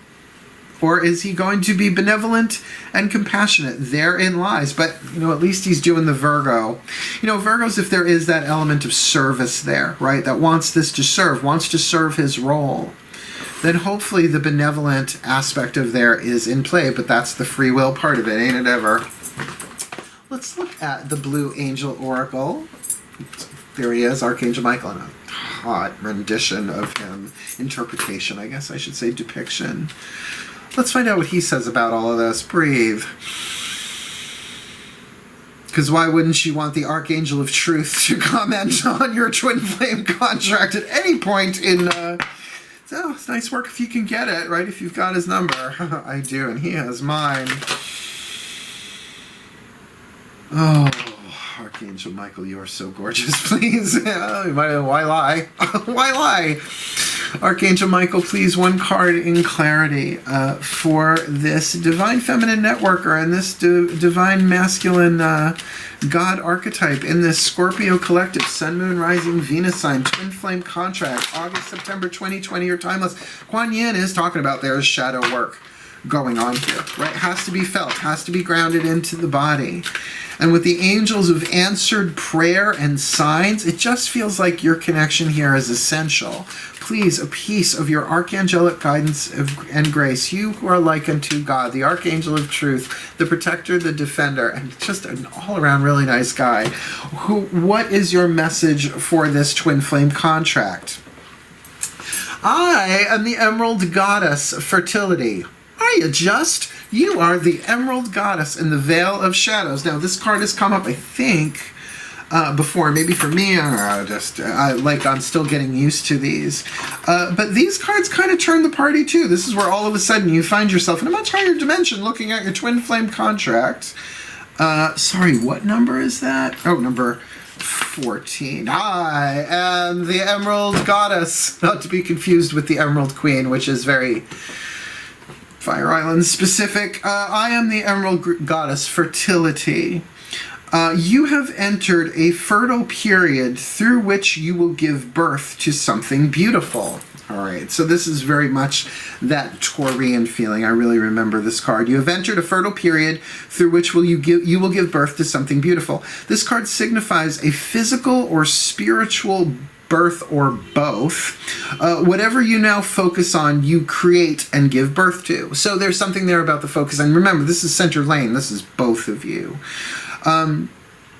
Or is he going to be benevolent and compassionate? Therein lies. But, you know, at least he's doing the Virgo. You know, Virgos, if there is that element of service there, right, that wants this to serve, wants to serve his role, then hopefully the benevolent aspect of there is in play. But that's the free will part of it, ain't it ever? Let's look at the Blue Angel Oracle. There he is, Archangel Michael, in a hot rendition of him. Interpretation, I guess I should say, depiction. Let's find out what he says about all of this. Breathe. Because why wouldn't you want the Archangel of Truth to comment on your twin flame contract at any point in... So, it's nice work if you can get it, right? If you've got his number. I do, and he has mine. Oh, Archangel Michael, you are so gorgeous, please. Why lie? Why lie? Archangel Michael, please, one card in clarity for this divine feminine networker and this divine masculine God archetype in this Scorpio collective, Sun, Moon, Rising, Venus sign, twin flame contract, August, September 2020, or timeless. Kuan Yin is talking about there's shadow work going on here, right? Has to be felt, has to be grounded into the body. And with the angels of answered prayer and signs, it just feels like your connection here is essential. Please, a piece of your archangelic guidance and grace, you who are like unto God, the Archangel of Truth, the protector, the defender, and just an all-around really nice guy. What is your message for this twin flame contract? I am the Emerald Goddess, fertility. Are you just? You are the Emerald Goddess in the Veil of Shadows. Now, this card has come up, I think, before. Maybe for me, I don't know, I'm still getting used to these. But these cards kind of turn the party, too. This is where all of a sudden you find yourself in a much higher dimension looking at your twin flame contract. Sorry, what number is that? Oh, number 14. I am the Emerald Goddess. Not to be confused with the Emerald Queen, which is very... Fire Island specific. I am the Emerald Goddess, fertility. You have entered a fertile period through which you will give birth to something beautiful. All right, so this is very much that Taurian feeling. I really remember this card. You have entered a fertile period through which you will give birth to something beautiful. This card signifies a physical or spiritual birth or both. Whatever you now focus on, you create and give birth to. So there's something there about the focus. And remember, this is center lane. This is both of you.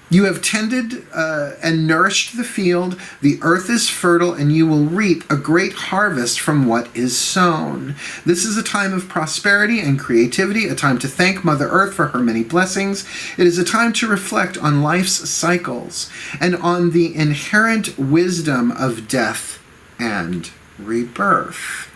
You have tended and nourished the field. The earth is fertile, and you will reap a great harvest from what is sown. This is a time of prosperity and creativity, a time to thank Mother Earth for her many blessings. It is a time to reflect on life's cycles and on the inherent wisdom of death and rebirth.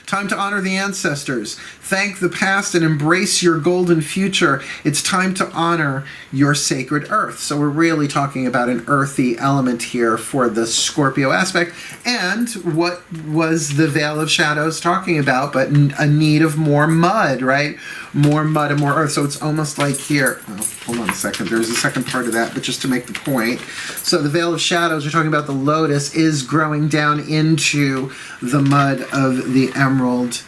Time to honor the ancestors. Thank the past and embrace your golden future. It's time to honor your sacred earth. So we're really talking about an earthy element here for the Scorpio aspect. And what was the Veil of Shadows talking about but a need of more mud, right? more mud and more earth. So it's almost like here, oh, hold on a second, there's a second part of that, but just to make the point. So the veil of shadows, we're talking about the lotus, is growing down into the mud of the emerald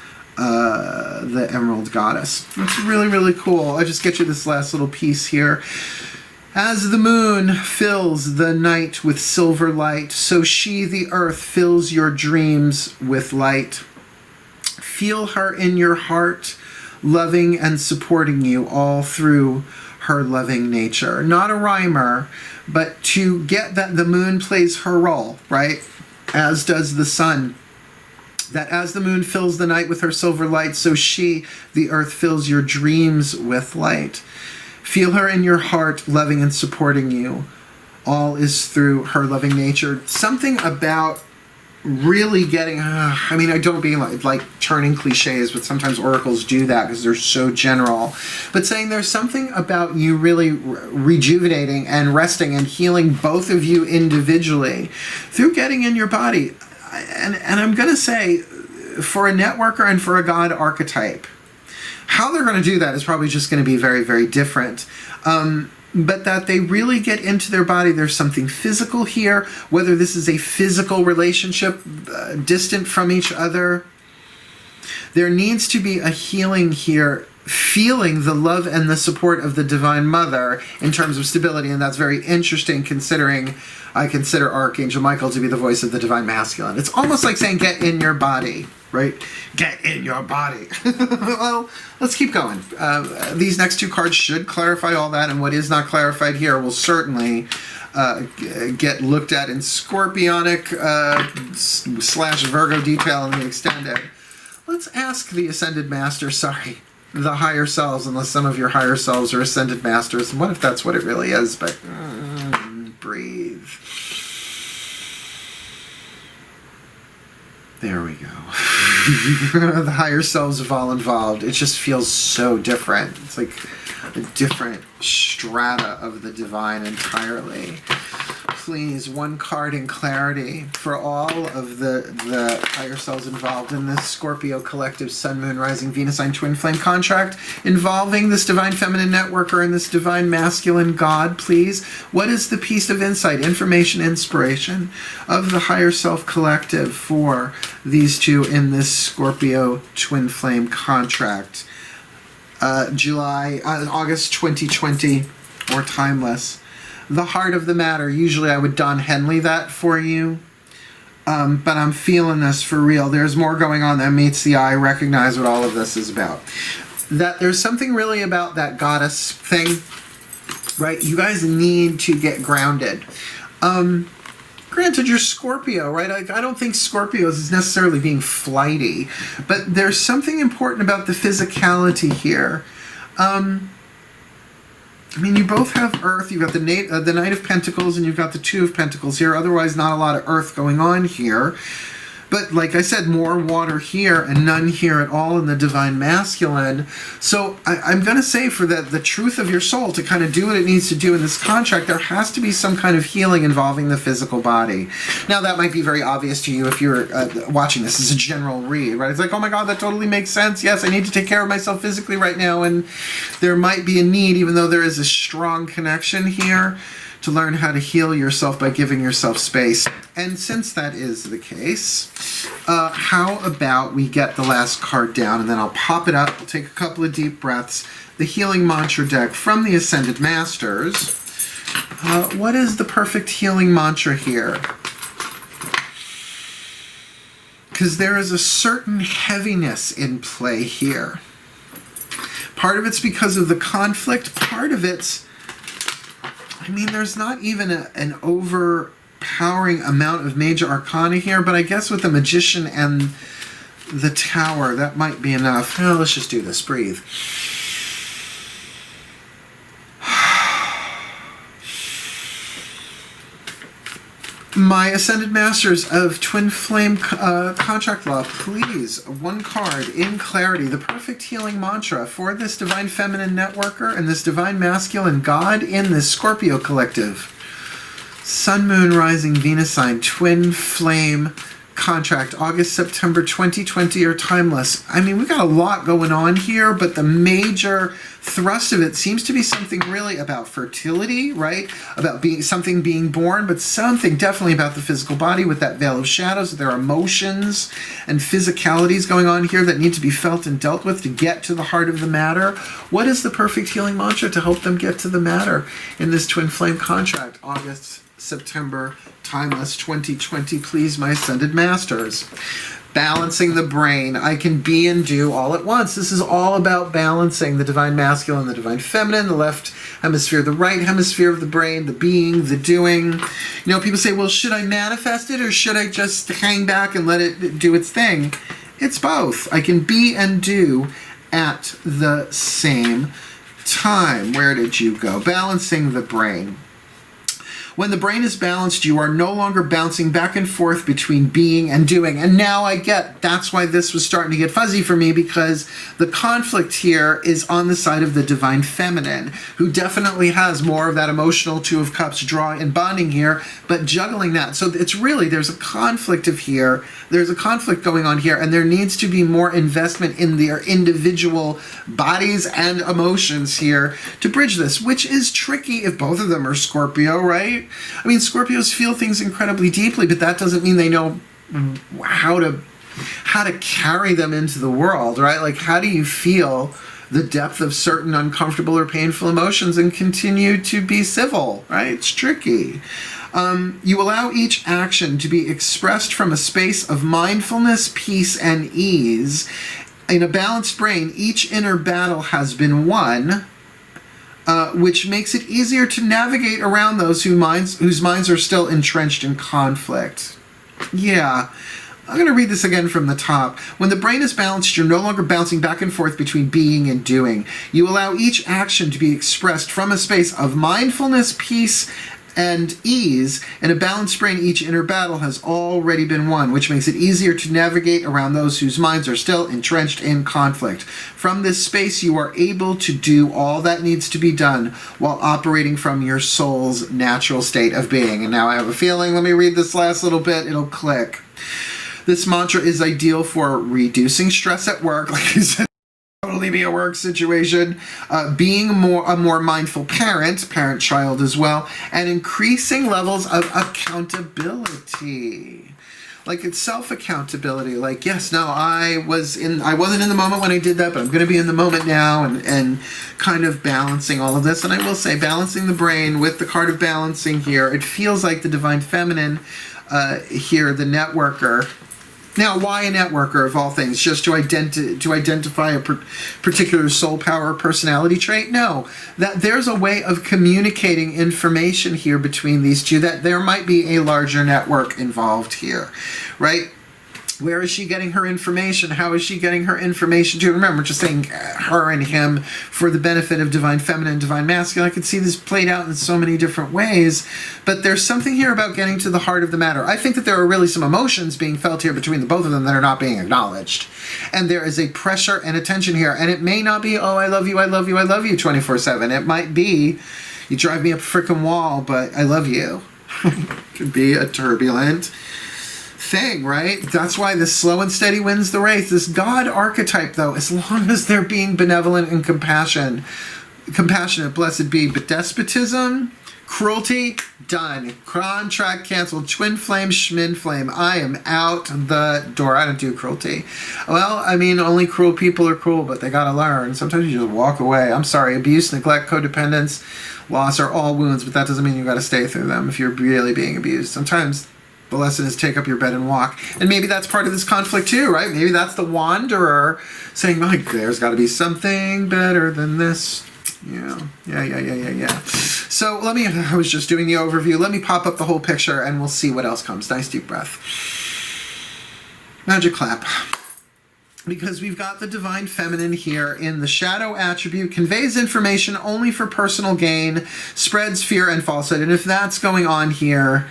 goddess. It's really, really cool. I'll just get you this last little piece here. As the moon fills the night with silver light, so she, the earth, fills your dreams with light. Feel her in your heart, loving and supporting you all through her loving nature. Not a rhymer, but to get that the moon plays her role, right? As does the sun. That as the moon fills the night with her silver light, so she, the earth, fills your dreams with light. Feel her in your heart, loving and supporting you. All is through her loving nature. Something about really getting, I mean, I don't mean like turning cliches, but sometimes oracles do that because they're so general. But saying there's something about you really rejuvenating and resting and healing both of you individually through getting in your body. And I'm going to say, for a networker and for a God archetype, how they're going to do that is probably just going to be very, very different. But that they really get into their body. There's something physical here, whether this is a physical relationship distant from each other. There needs to be a healing here, feeling the love and the support of the Divine Mother in terms of stability. And that's very interesting considering I consider Archangel Michael to be the voice of the Divine Masculine. It's almost like saying get in your body, right? Get in your body. Well, let's keep going. These next two cards should clarify all that, and what is not clarified here will certainly get looked at in Scorpionic / Virgo detail in the extended. Let's ask the Ascended Master, the higher selves, unless some of your higher selves are Ascended Masters. And what if that's what it really is? But breathe. There we go. The higher selves have all involved. It just feels so different. It's like a different strata of the divine entirely. Please, one card in clarity for all of the higher selves involved in this Scorpio collective Sun, Moon, Rising, Venus sign twin flame contract involving this divine feminine networker and this divine masculine God, please. What is the piece of insight, information, inspiration of the higher self collective for these two in this Scorpio twin flame contract? August 2020 or timeless. The heart of the matter. Usually I would Don Henley that for you. But I'm feeling this for real. There's more going on than meets the eye. Recognize what all of this is about. That there's something really about that goddess thing, right? You guys need to get grounded. Granted, you're Scorpio, right? I don't think Scorpios is necessarily being flighty, but there's something important about the physicality here. I mean, you both have Earth. You've got the Knight of Pentacles and you've got the Two of Pentacles here. Otherwise, not a lot of Earth going on here. But like I said, more water here and none here at all in the Divine Masculine. So I'm going to say for the truth of your soul to kind of do what it needs to do in this contract, there has to be some kind of healing involving the physical body. Now, that might be very obvious to you if you're watching this as a general read, right? It's like, oh my God, that totally makes sense. Yes, I need to take care of myself physically right now. And there might be a need, even though there is a strong connection here, to learn how to heal yourself by giving yourself space. And since that is the case, how about we get the last card down and then I'll pop it up. We'll take a couple of deep breaths. The Healing Mantra deck from the Ascended Masters. What is the perfect healing mantra here? Because there is a certain heaviness in play here. Part of it's because of the conflict. Part of it's, I mean, there's not even an overpowering amount of major arcana here, but I guess with the Magician and the Tower, that might be enough. Oh, let's just do this. Breathe. My Ascended Masters of Twin Flame Contract Law, please, one card in clarity, the perfect healing mantra for this Divine Feminine Networker and this Divine Masculine God in this Scorpio collective. Sun, Moon, Rising, Venus sign, Twin Flame contract, August, September 2020 are timeless. I mean, we've got a lot going on here, but the major thrust of it seems to be something really about fertility, right? About something being born, but something definitely about the physical body with that veil of shadows. There are emotions and physicalities going on here that need to be felt and dealt with to get to the heart of the matter. What is the perfect healing mantra to help them get to the matter in this twin flame contract? August, September, timeless 2020, please, my ascended masters. Balancing the brain. I can be and do all at once. This is all about balancing the divine masculine, the divine feminine, the left hemisphere, the right hemisphere of the brain, the being, the doing. You know, people say, well, should I manifest it or should I just hang back and let it do its thing? It's both. I can be and do at the same time. Where did you go? Balancing the brain. When the brain is balanced, you are no longer bouncing back and forth between being and doing. And now I get, that's why this was starting to get fuzzy for me, because the conflict here is on the side of the divine feminine, who definitely has more of that emotional Two of Cups draw and bonding here, but juggling that. So it's really, there's a conflict of here. There's a conflict going on here, and there needs to be more investment in their individual bodies and emotions here to bridge this, which is tricky if both of them are Scorpio, right? I mean, Scorpios feel things incredibly deeply, but that doesn't mean they know how to carry them into the world, right? Like, how do you feel the depth of certain uncomfortable or painful emotions and continue to be civil, right? It's tricky. You allow each action to be expressed from a space of mindfulness, peace, and ease. In a balanced brain, each inner battle has been won, which makes it easier to navigate around those whose minds are still entrenched in conflict. Yeah. I'm going to read this again from the top. When the brain is balanced, you're no longer bouncing back and forth between being and doing. You allow each action to be expressed from a space of mindfulness, peace, and ease. In a balanced brain, each inner battle has already been won, which makes it easier to navigate around those whose minds are still entrenched in conflict. From this space, you are able to do all that needs to be done while operating from your soul's natural state of being. And now I have a feeling, let me read this last little bit, it'll click. This mantra is ideal for reducing stress at work, like I said, totally be a work situation, being a more mindful parent-child as well, and increasing levels of accountability. Like, it's self-accountability. Like, yes, no, I wasn't in the moment when I did that, but I'm going to be in the moment now, and kind of balancing all of this. And I will say, balancing the brain with the card of balancing here, it feels like the divine feminine here, the networker. Now, why a networker of all things? Just to identify a particular soul power personality trait? No. That there's a way of communicating information here between these two, that there might be a larger network involved here, right? Where is she getting her information? How is she getting her information to? Remember, just saying her and him for the benefit of divine feminine, divine masculine. I could see this played out in so many different ways, but there's something here about getting to the heart of the matter. I think that there are really some emotions being felt here between the both of them that are not being acknowledged. And there is a pressure and a tension here. And it may not be, oh, I love you, I love you, I love you 24/7. It might be, you drive me up a freaking wall, but I love you. It could be a turbulent thing, right? That's why the slow and steady wins the race. This God archetype, though, as long as they're being benevolent and compassionate, blessed be. But despotism, cruelty, done. Contract canceled. Twin flame, schmin flame. I am out the door. I don't do cruelty. Well, I mean, only cruel people are cruel, but they gotta learn. Sometimes you just walk away. I'm sorry. Abuse, neglect, codependence, loss are all wounds, but that doesn't mean you gotta stay through them if you're really being abused. Sometimes the lesson is take up your bed and walk. And maybe that's part of this conflict too, right? Maybe that's the wanderer saying, like, there's got to be something better than this. Yeah. So I was just doing the overview. Let me pop up the whole picture and we'll see what else comes. Nice deep breath. Magic clap. Because we've got the divine feminine here in the shadow attribute, conveys information only for personal gain, spreads fear and falsehood. And if that's going on here,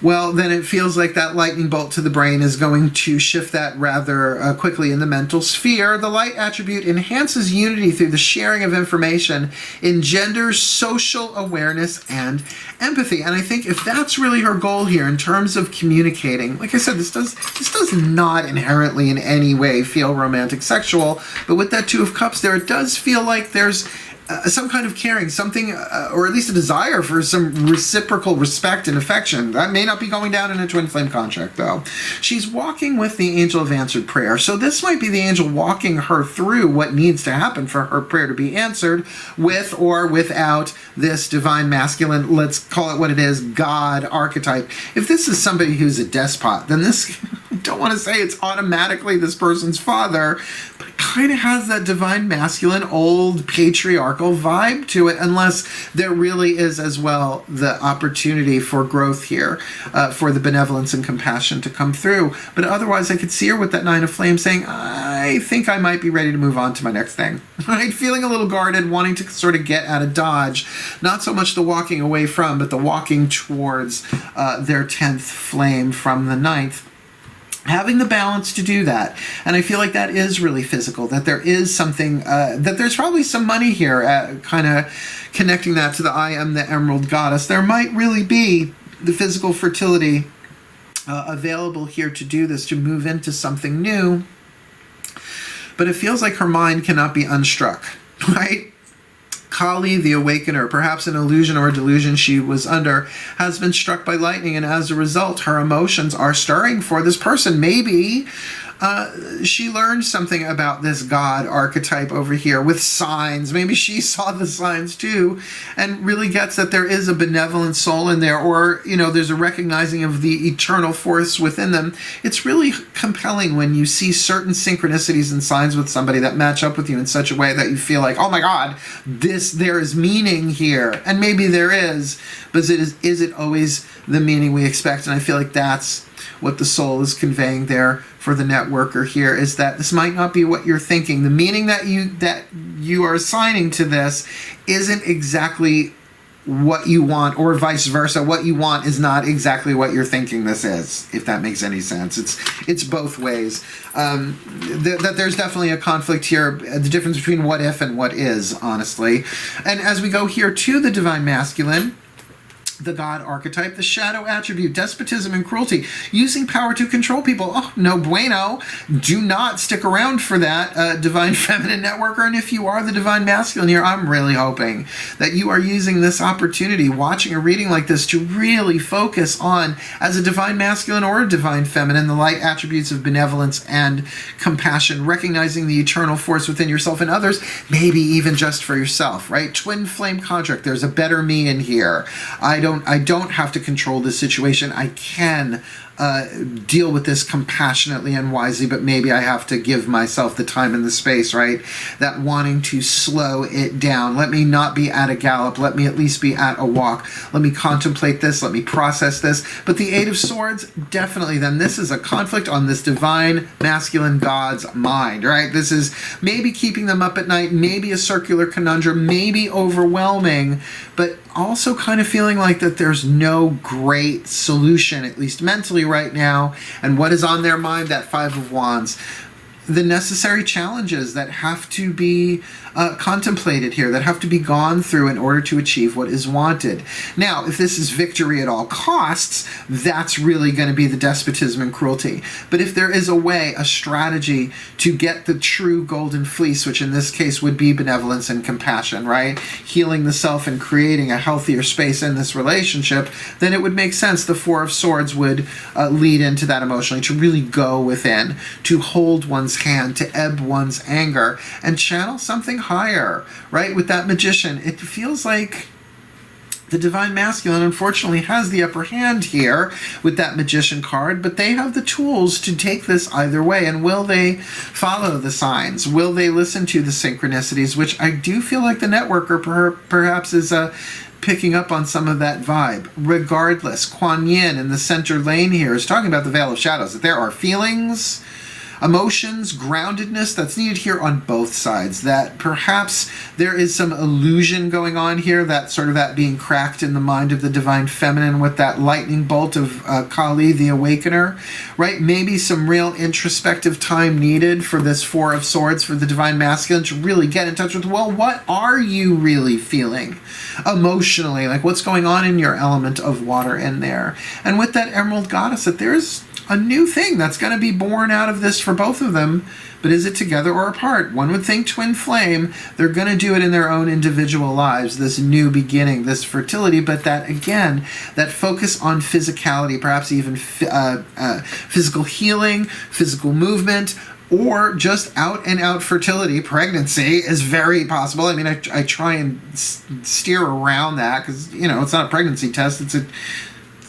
well, then it feels like that lightning bolt to the brain is going to shift that rather quickly in the mental sphere. The light attribute enhances unity through the sharing of information, engenders social awareness and empathy. And I think if that's really her goal here in terms of communicating, like I said, this does not inherently in any way feel romantic sexual, but with that Two of Cups there, it does feel like there's some kind of caring, something, or at least a desire for some reciprocal respect and affection. That may not be going down in a twin flame contract, though. She's walking with the angel of answered prayer. So this might be the angel walking her through what needs to happen for her prayer to be answered, with or without this divine masculine, let's call it what it is, God archetype. If this is somebody who's a despot, then this, I don't want to say it's automatically this person's father, but it kind of has that divine masculine, old patriarchal vibe to it, unless there really is as well the opportunity for growth here, for the benevolence and compassion to come through. But otherwise, I could see her with that Nine of Flames saying, I think I might be ready to move on to my next thing. Right? Feeling a little guarded, wanting to sort of get out of dodge. Not so much the walking away from, but the walking towards their 10th flame from the 9th. Having the balance to do that. And I feel like that is really physical, that there is something, that there's probably some money here, kind of connecting that to the I am the Emerald Goddess. There might really be the physical fertility available here to do this, to move into something new. But it feels like her mind cannot be unstruck, right? Kali, the Awakener, perhaps an illusion or a delusion she was under, has been struck by lightning, and as a result, her emotions are stirring for this person. Maybe she learned something about this God archetype over here with signs. Maybe she saw the signs too and really gets that there is a benevolent soul in there, or, you know, there's a recognizing of the eternal force within them. It's really compelling when you see certain synchronicities and signs with somebody that match up with you in such a way that you feel like, oh my God, there is meaning here. And maybe there is, but is it always the meaning we expect? And I feel like that's what the soul is conveying there for the networker here, is that this might not be what you're thinking. The meaning that you are assigning to this isn't exactly what you want, or vice versa. What you want is not exactly what you're thinking this is, if that makes any sense. It's both ways. That there's definitely a conflict here, the difference between what if and what is, honestly. And as we go here to the divine masculine, the God archetype, the shadow attribute, despotism and cruelty, using power to control people. Oh, no bueno. Do not stick around for that, divine feminine networker. And if you are the divine masculine here, I'm really hoping that you are using this opportunity, watching a reading like this, to really focus on, as a divine masculine or a divine feminine, the light attributes of benevolence and compassion, recognizing the eternal force within yourself and others, maybe even just for yourself, right? Twin flame contract. There's a better me in here. I don't have to control this situation. I can deal with this compassionately and wisely, but maybe I have to give myself the time and the space, right? That wanting to slow it down. Let me not be at a gallop. Let me at least be at a walk. Let me contemplate this. Let me process this. But the Eight of Swords, definitely then this is a conflict on this divine masculine God's mind, right? This is maybe keeping them up at night, maybe a circular conundrum, maybe overwhelming, but also kind of feeling like that there's no great solution, at least mentally right now. And what is on their mind? That Five of Wands. The necessary challenges that have to be contemplated here, that have to be gone through in order to achieve what is wanted. Now, if this is victory at all costs, that's really going to be the despotism and cruelty. But if there is a way, a strategy to get the true golden fleece, which in this case would be benevolence and compassion, right? Healing the self and creating a healthier space in this relationship, then it would make sense the Four of Swords would lead into that emotionally, to really go within, to hold one's hand, to ebb one's anger, and channel something higher, right? With that Magician, it feels like the divine masculine unfortunately has the upper hand here with that Magician card, but they have the tools to take this either way. And will they follow the signs? Will they listen to the synchronicities, which I do feel like the networker perhaps is picking up on some of that vibe. Regardless, Kuan Yin in the center lane here is talking about the Veil of Shadows, that there are feelings emotions, groundedness that's needed here on both sides. That perhaps there is some illusion going on here, that sort of that being cracked in the mind of the divine feminine with that lightning bolt of Kali, the awakener, right? Maybe some real introspective time needed for this Four of Swords, for the divine masculine to really get in touch with, well, what are you really feeling emotionally? Like, what's going on in your element of water in there? And with that Emerald Goddess, that there's a new thing that's going to be born out of this for both of them. But is it together or apart? One would think twin flame, they're going to do it in their own individual lives, this new beginning, this fertility, but that, again, that focus on physicality, perhaps even physical healing, physical movement, or just out-and-out fertility, pregnancy, is very possible. I mean, I try and steer around that because, you know, it's not a pregnancy test, it's a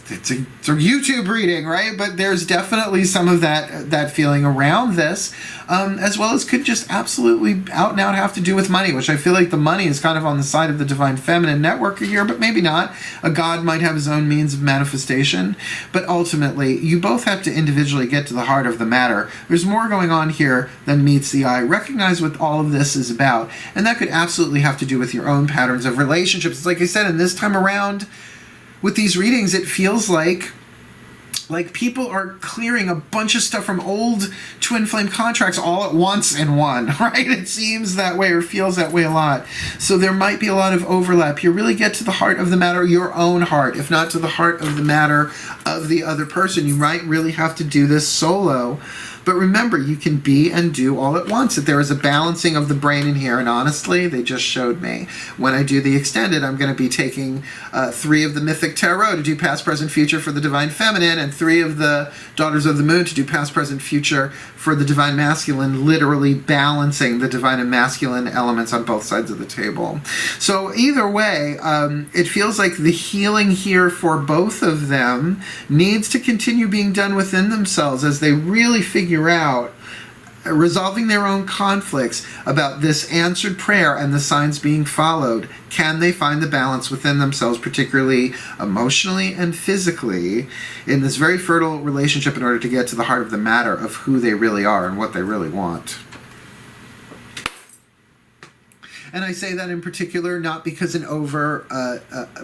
YouTube reading, right? But there's definitely some of that feeling around this, as well as could just absolutely out and out have to do with money, which I feel like the money is kind of on the side of the divine feminine networker here, but maybe not. A god might have his own means of manifestation, but ultimately you both have to individually get to the heart of the matter. There's more going on here than meets the eye. Recognize what all of this is about, and that could absolutely have to do with your own patterns of relationships. It's like I said, and this time around, with these readings, it feels like people are clearing a bunch of stuff from old twin flame contracts all at once in one, right? It seems that way or feels that way a lot. So there might be a lot of overlap. You really get to the heart of the matter, your own heart, if not to the heart of the matter of the other person. You might really have to do this solo. But remember, you can be and do all at once. That there is a balancing of the brain in here. And honestly, they just showed me. When I do the extended, I'm going to be taking 3 of the Mythic Tarot to do past, present, future for the divine feminine, and 3 of the Daughters of the Moon to do past, present, future for the divine masculine, literally balancing the divine and masculine elements on both sides of the table. So either way, it feels like the healing here for both of them needs to continue being done within themselves as they really figure out resolving their own conflicts about this answered prayer and the signs being followed. Can they find the balance within themselves, particularly emotionally and physically, in this very fertile relationship in order to get to the heart of the matter of who they really are and what they really want? And I say that in particular not because an over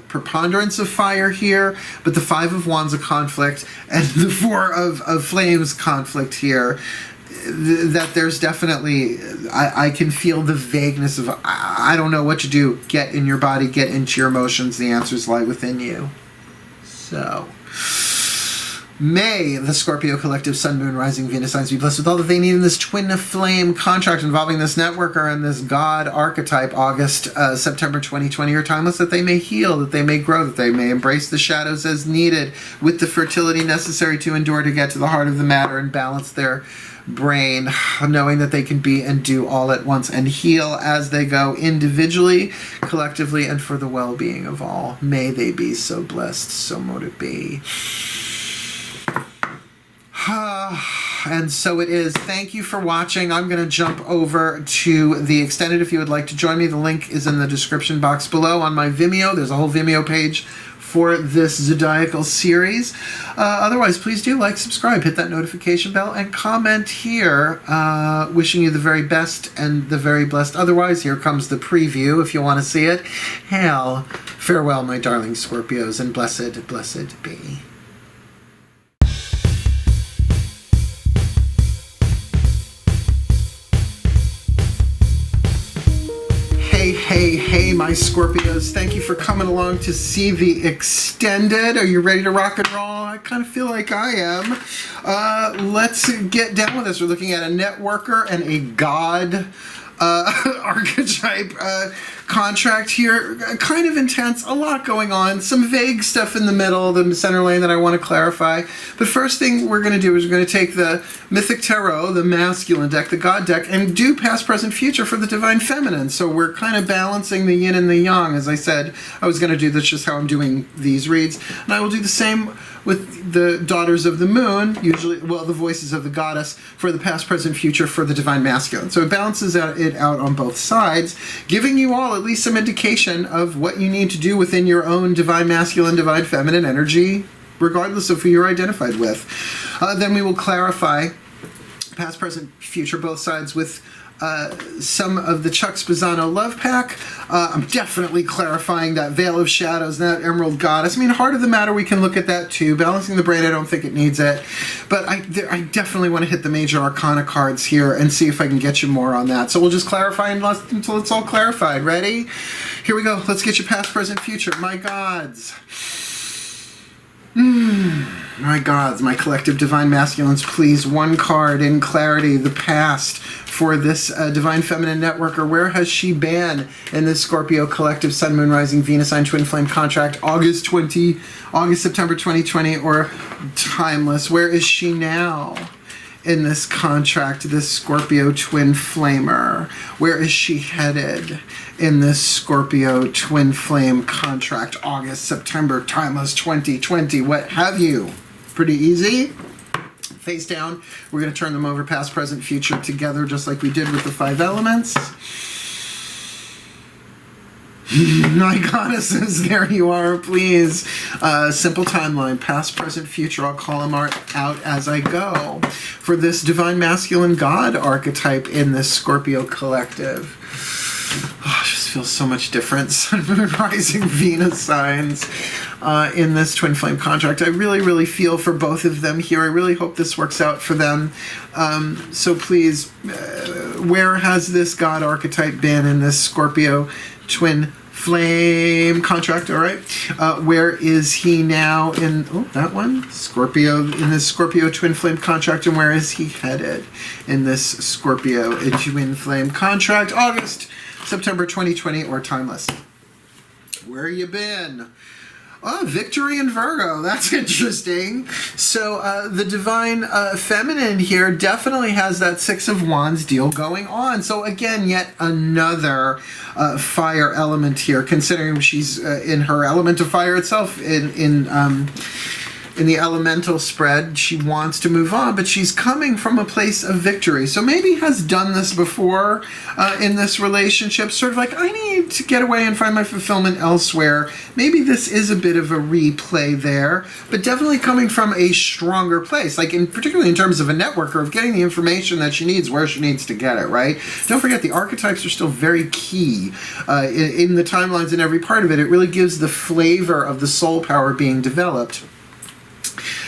preponderance of fire here, but the 5 of Wands of conflict and the 4 of Flames conflict here, that there's definitely, I can feel the vagueness of, I don't know what to do. Get in your body, get into your emotions. The answers lie within you. So, may the Scorpio collective Sun, Moon, Rising, Venus signs be blessed with all that they need in this twin flame contract involving this networker and this God archetype. August, September 2020 are timeless, that they may heal, that they may grow, that they may embrace the shadows as needed with the fertility necessary to endure to get to the heart of the matter and balance their brain, knowing that they can be and do all at once and heal as they go individually, collectively, and for the well-being of all. May they be so blessed, so mote it be. And so it is. Thank you for watching. I'm going to jump over to the extended if you would like to join me. The link is in the description box below on my Vimeo. There's a whole Vimeo page for this zodiacal series. Otherwise, please do like, subscribe, hit that notification bell, and comment here. Wishing you the very best and the very blessed. Otherwise, here comes the preview if you want to see it. Hail, farewell, my darling Scorpios, and blessed, blessed be. Hey, my Scorpios. Thank you for coming along to see the extended. Are you ready to rock and roll? I kind of feel like I am. Let's get down with this. We're looking at a networker and a god archetype contract here. Kind of intense, a lot going on, some vague stuff in the middle, the center lane that I want to clarify. But first thing we're going to do is we're going to take the Mythic Tarot, the masculine deck, the God deck, and do past, present, future for the divine feminine. So we're kind of balancing the yin and the yang. As I said, I was going to do this just how I'm doing these reads. And I will do the same with the Daughters of the Moon, usually, well, the voices of the goddess, for the past, present, future for the divine masculine. So it balances it out on both sides, giving you all at least some indication of what you need to do within your own divine masculine, divine feminine energy, regardless of who you're identified with. Then we will clarify past, present, future, both sides with some of the Chuck Spezzano love pack. I'm definitely clarifying that Veil of Shadows, that Emerald Goddess. I mean, Heart of the Matter, we can look at that too. Balancing the Brain, I don't think it needs it. But I definitely want to hit the major arcana cards here and see if I can get you more on that. So we'll just clarify until it's all clarified. Ready? Here we go. Let's get you past, present, future. My gods. My gods, my collective divine masculines, please, one card in clarity, the past for this divine feminine networker. Where has she been in this Scorpio collective sun, moon, rising, Venus sign, twin flame contract, August, September 2020, or timeless? Where is she now in this contract, this Scorpio twin flamer? Where is she headed in this Scorpio twin flame contract, August, September, timeless, 2020, what have you? Pretty easy. Face down. We're going to turn them over, past, present, future together, just like we did with the 5 elements. My goddesses, there you are, please. Simple timeline, past, present, future. I'll call them out as I go. For this divine masculine God archetype in this Scorpio collective. Oh, it just feels so much different. Sun, moon, rising, Venus signs in this twin flame contract. I really, really feel for both of them here. I really hope this works out for them. So please, where has this God archetype been in this Scorpio twin flame contract? All right. Where is he now in, that one? Scorpio, in this Scorpio twin flame contract, and where is he headed in this Scorpio twin flame contract? August, September 2020, or timeless. Where you been? Oh, victory in Virgo. That's interesting. So the divine feminine here definitely has that 6 of Wands deal going on. So again, yet another fire element here, considering she's in her element of fire itself in the elemental spread. She wants to move on, but she's coming from a place of victory. So maybe has done this before in this relationship, sort of like, I need to get away and find my fulfillment elsewhere. Maybe this is a bit of a replay there, but definitely coming from a stronger place, like particularly in terms of a networker, of getting the information that she needs where she needs to get it, right? Don't forget, the archetypes are still very key in the timelines and every part of it. It really gives the flavor of the soul power being developed.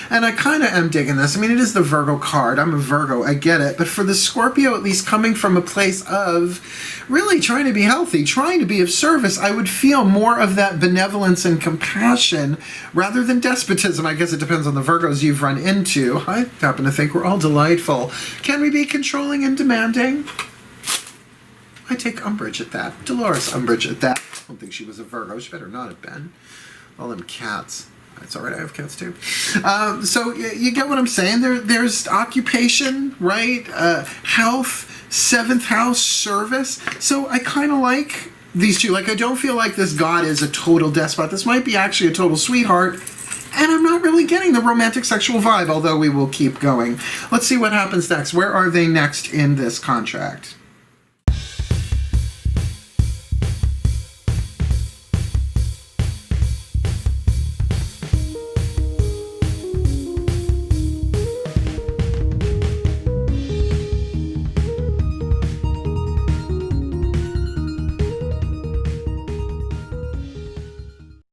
And I kind of am digging this. I mean, it is the Virgo card. I'm a Virgo. I get it. But for the Scorpio, at least coming from a place of really trying to be healthy, trying to be of service, I would feel more of that benevolence and compassion rather than despotism. I guess it depends on the Virgos you've run into. I happen to think we're all delightful. Can we be controlling and demanding? I take umbrage at that. Dolores umbrage at that. I don't think she was a Virgo. She better not have been. All them cats. It's all right, I have cats too. So you get what I'm saying? There's occupation, right? Health, 7th house, service. So I kind of like these two. Like, I don't feel like this God is a total despot. This might be actually a total sweetheart. And I'm not really getting the romantic sexual vibe, although we will keep going. Let's see what happens next. Where are they next in this contract?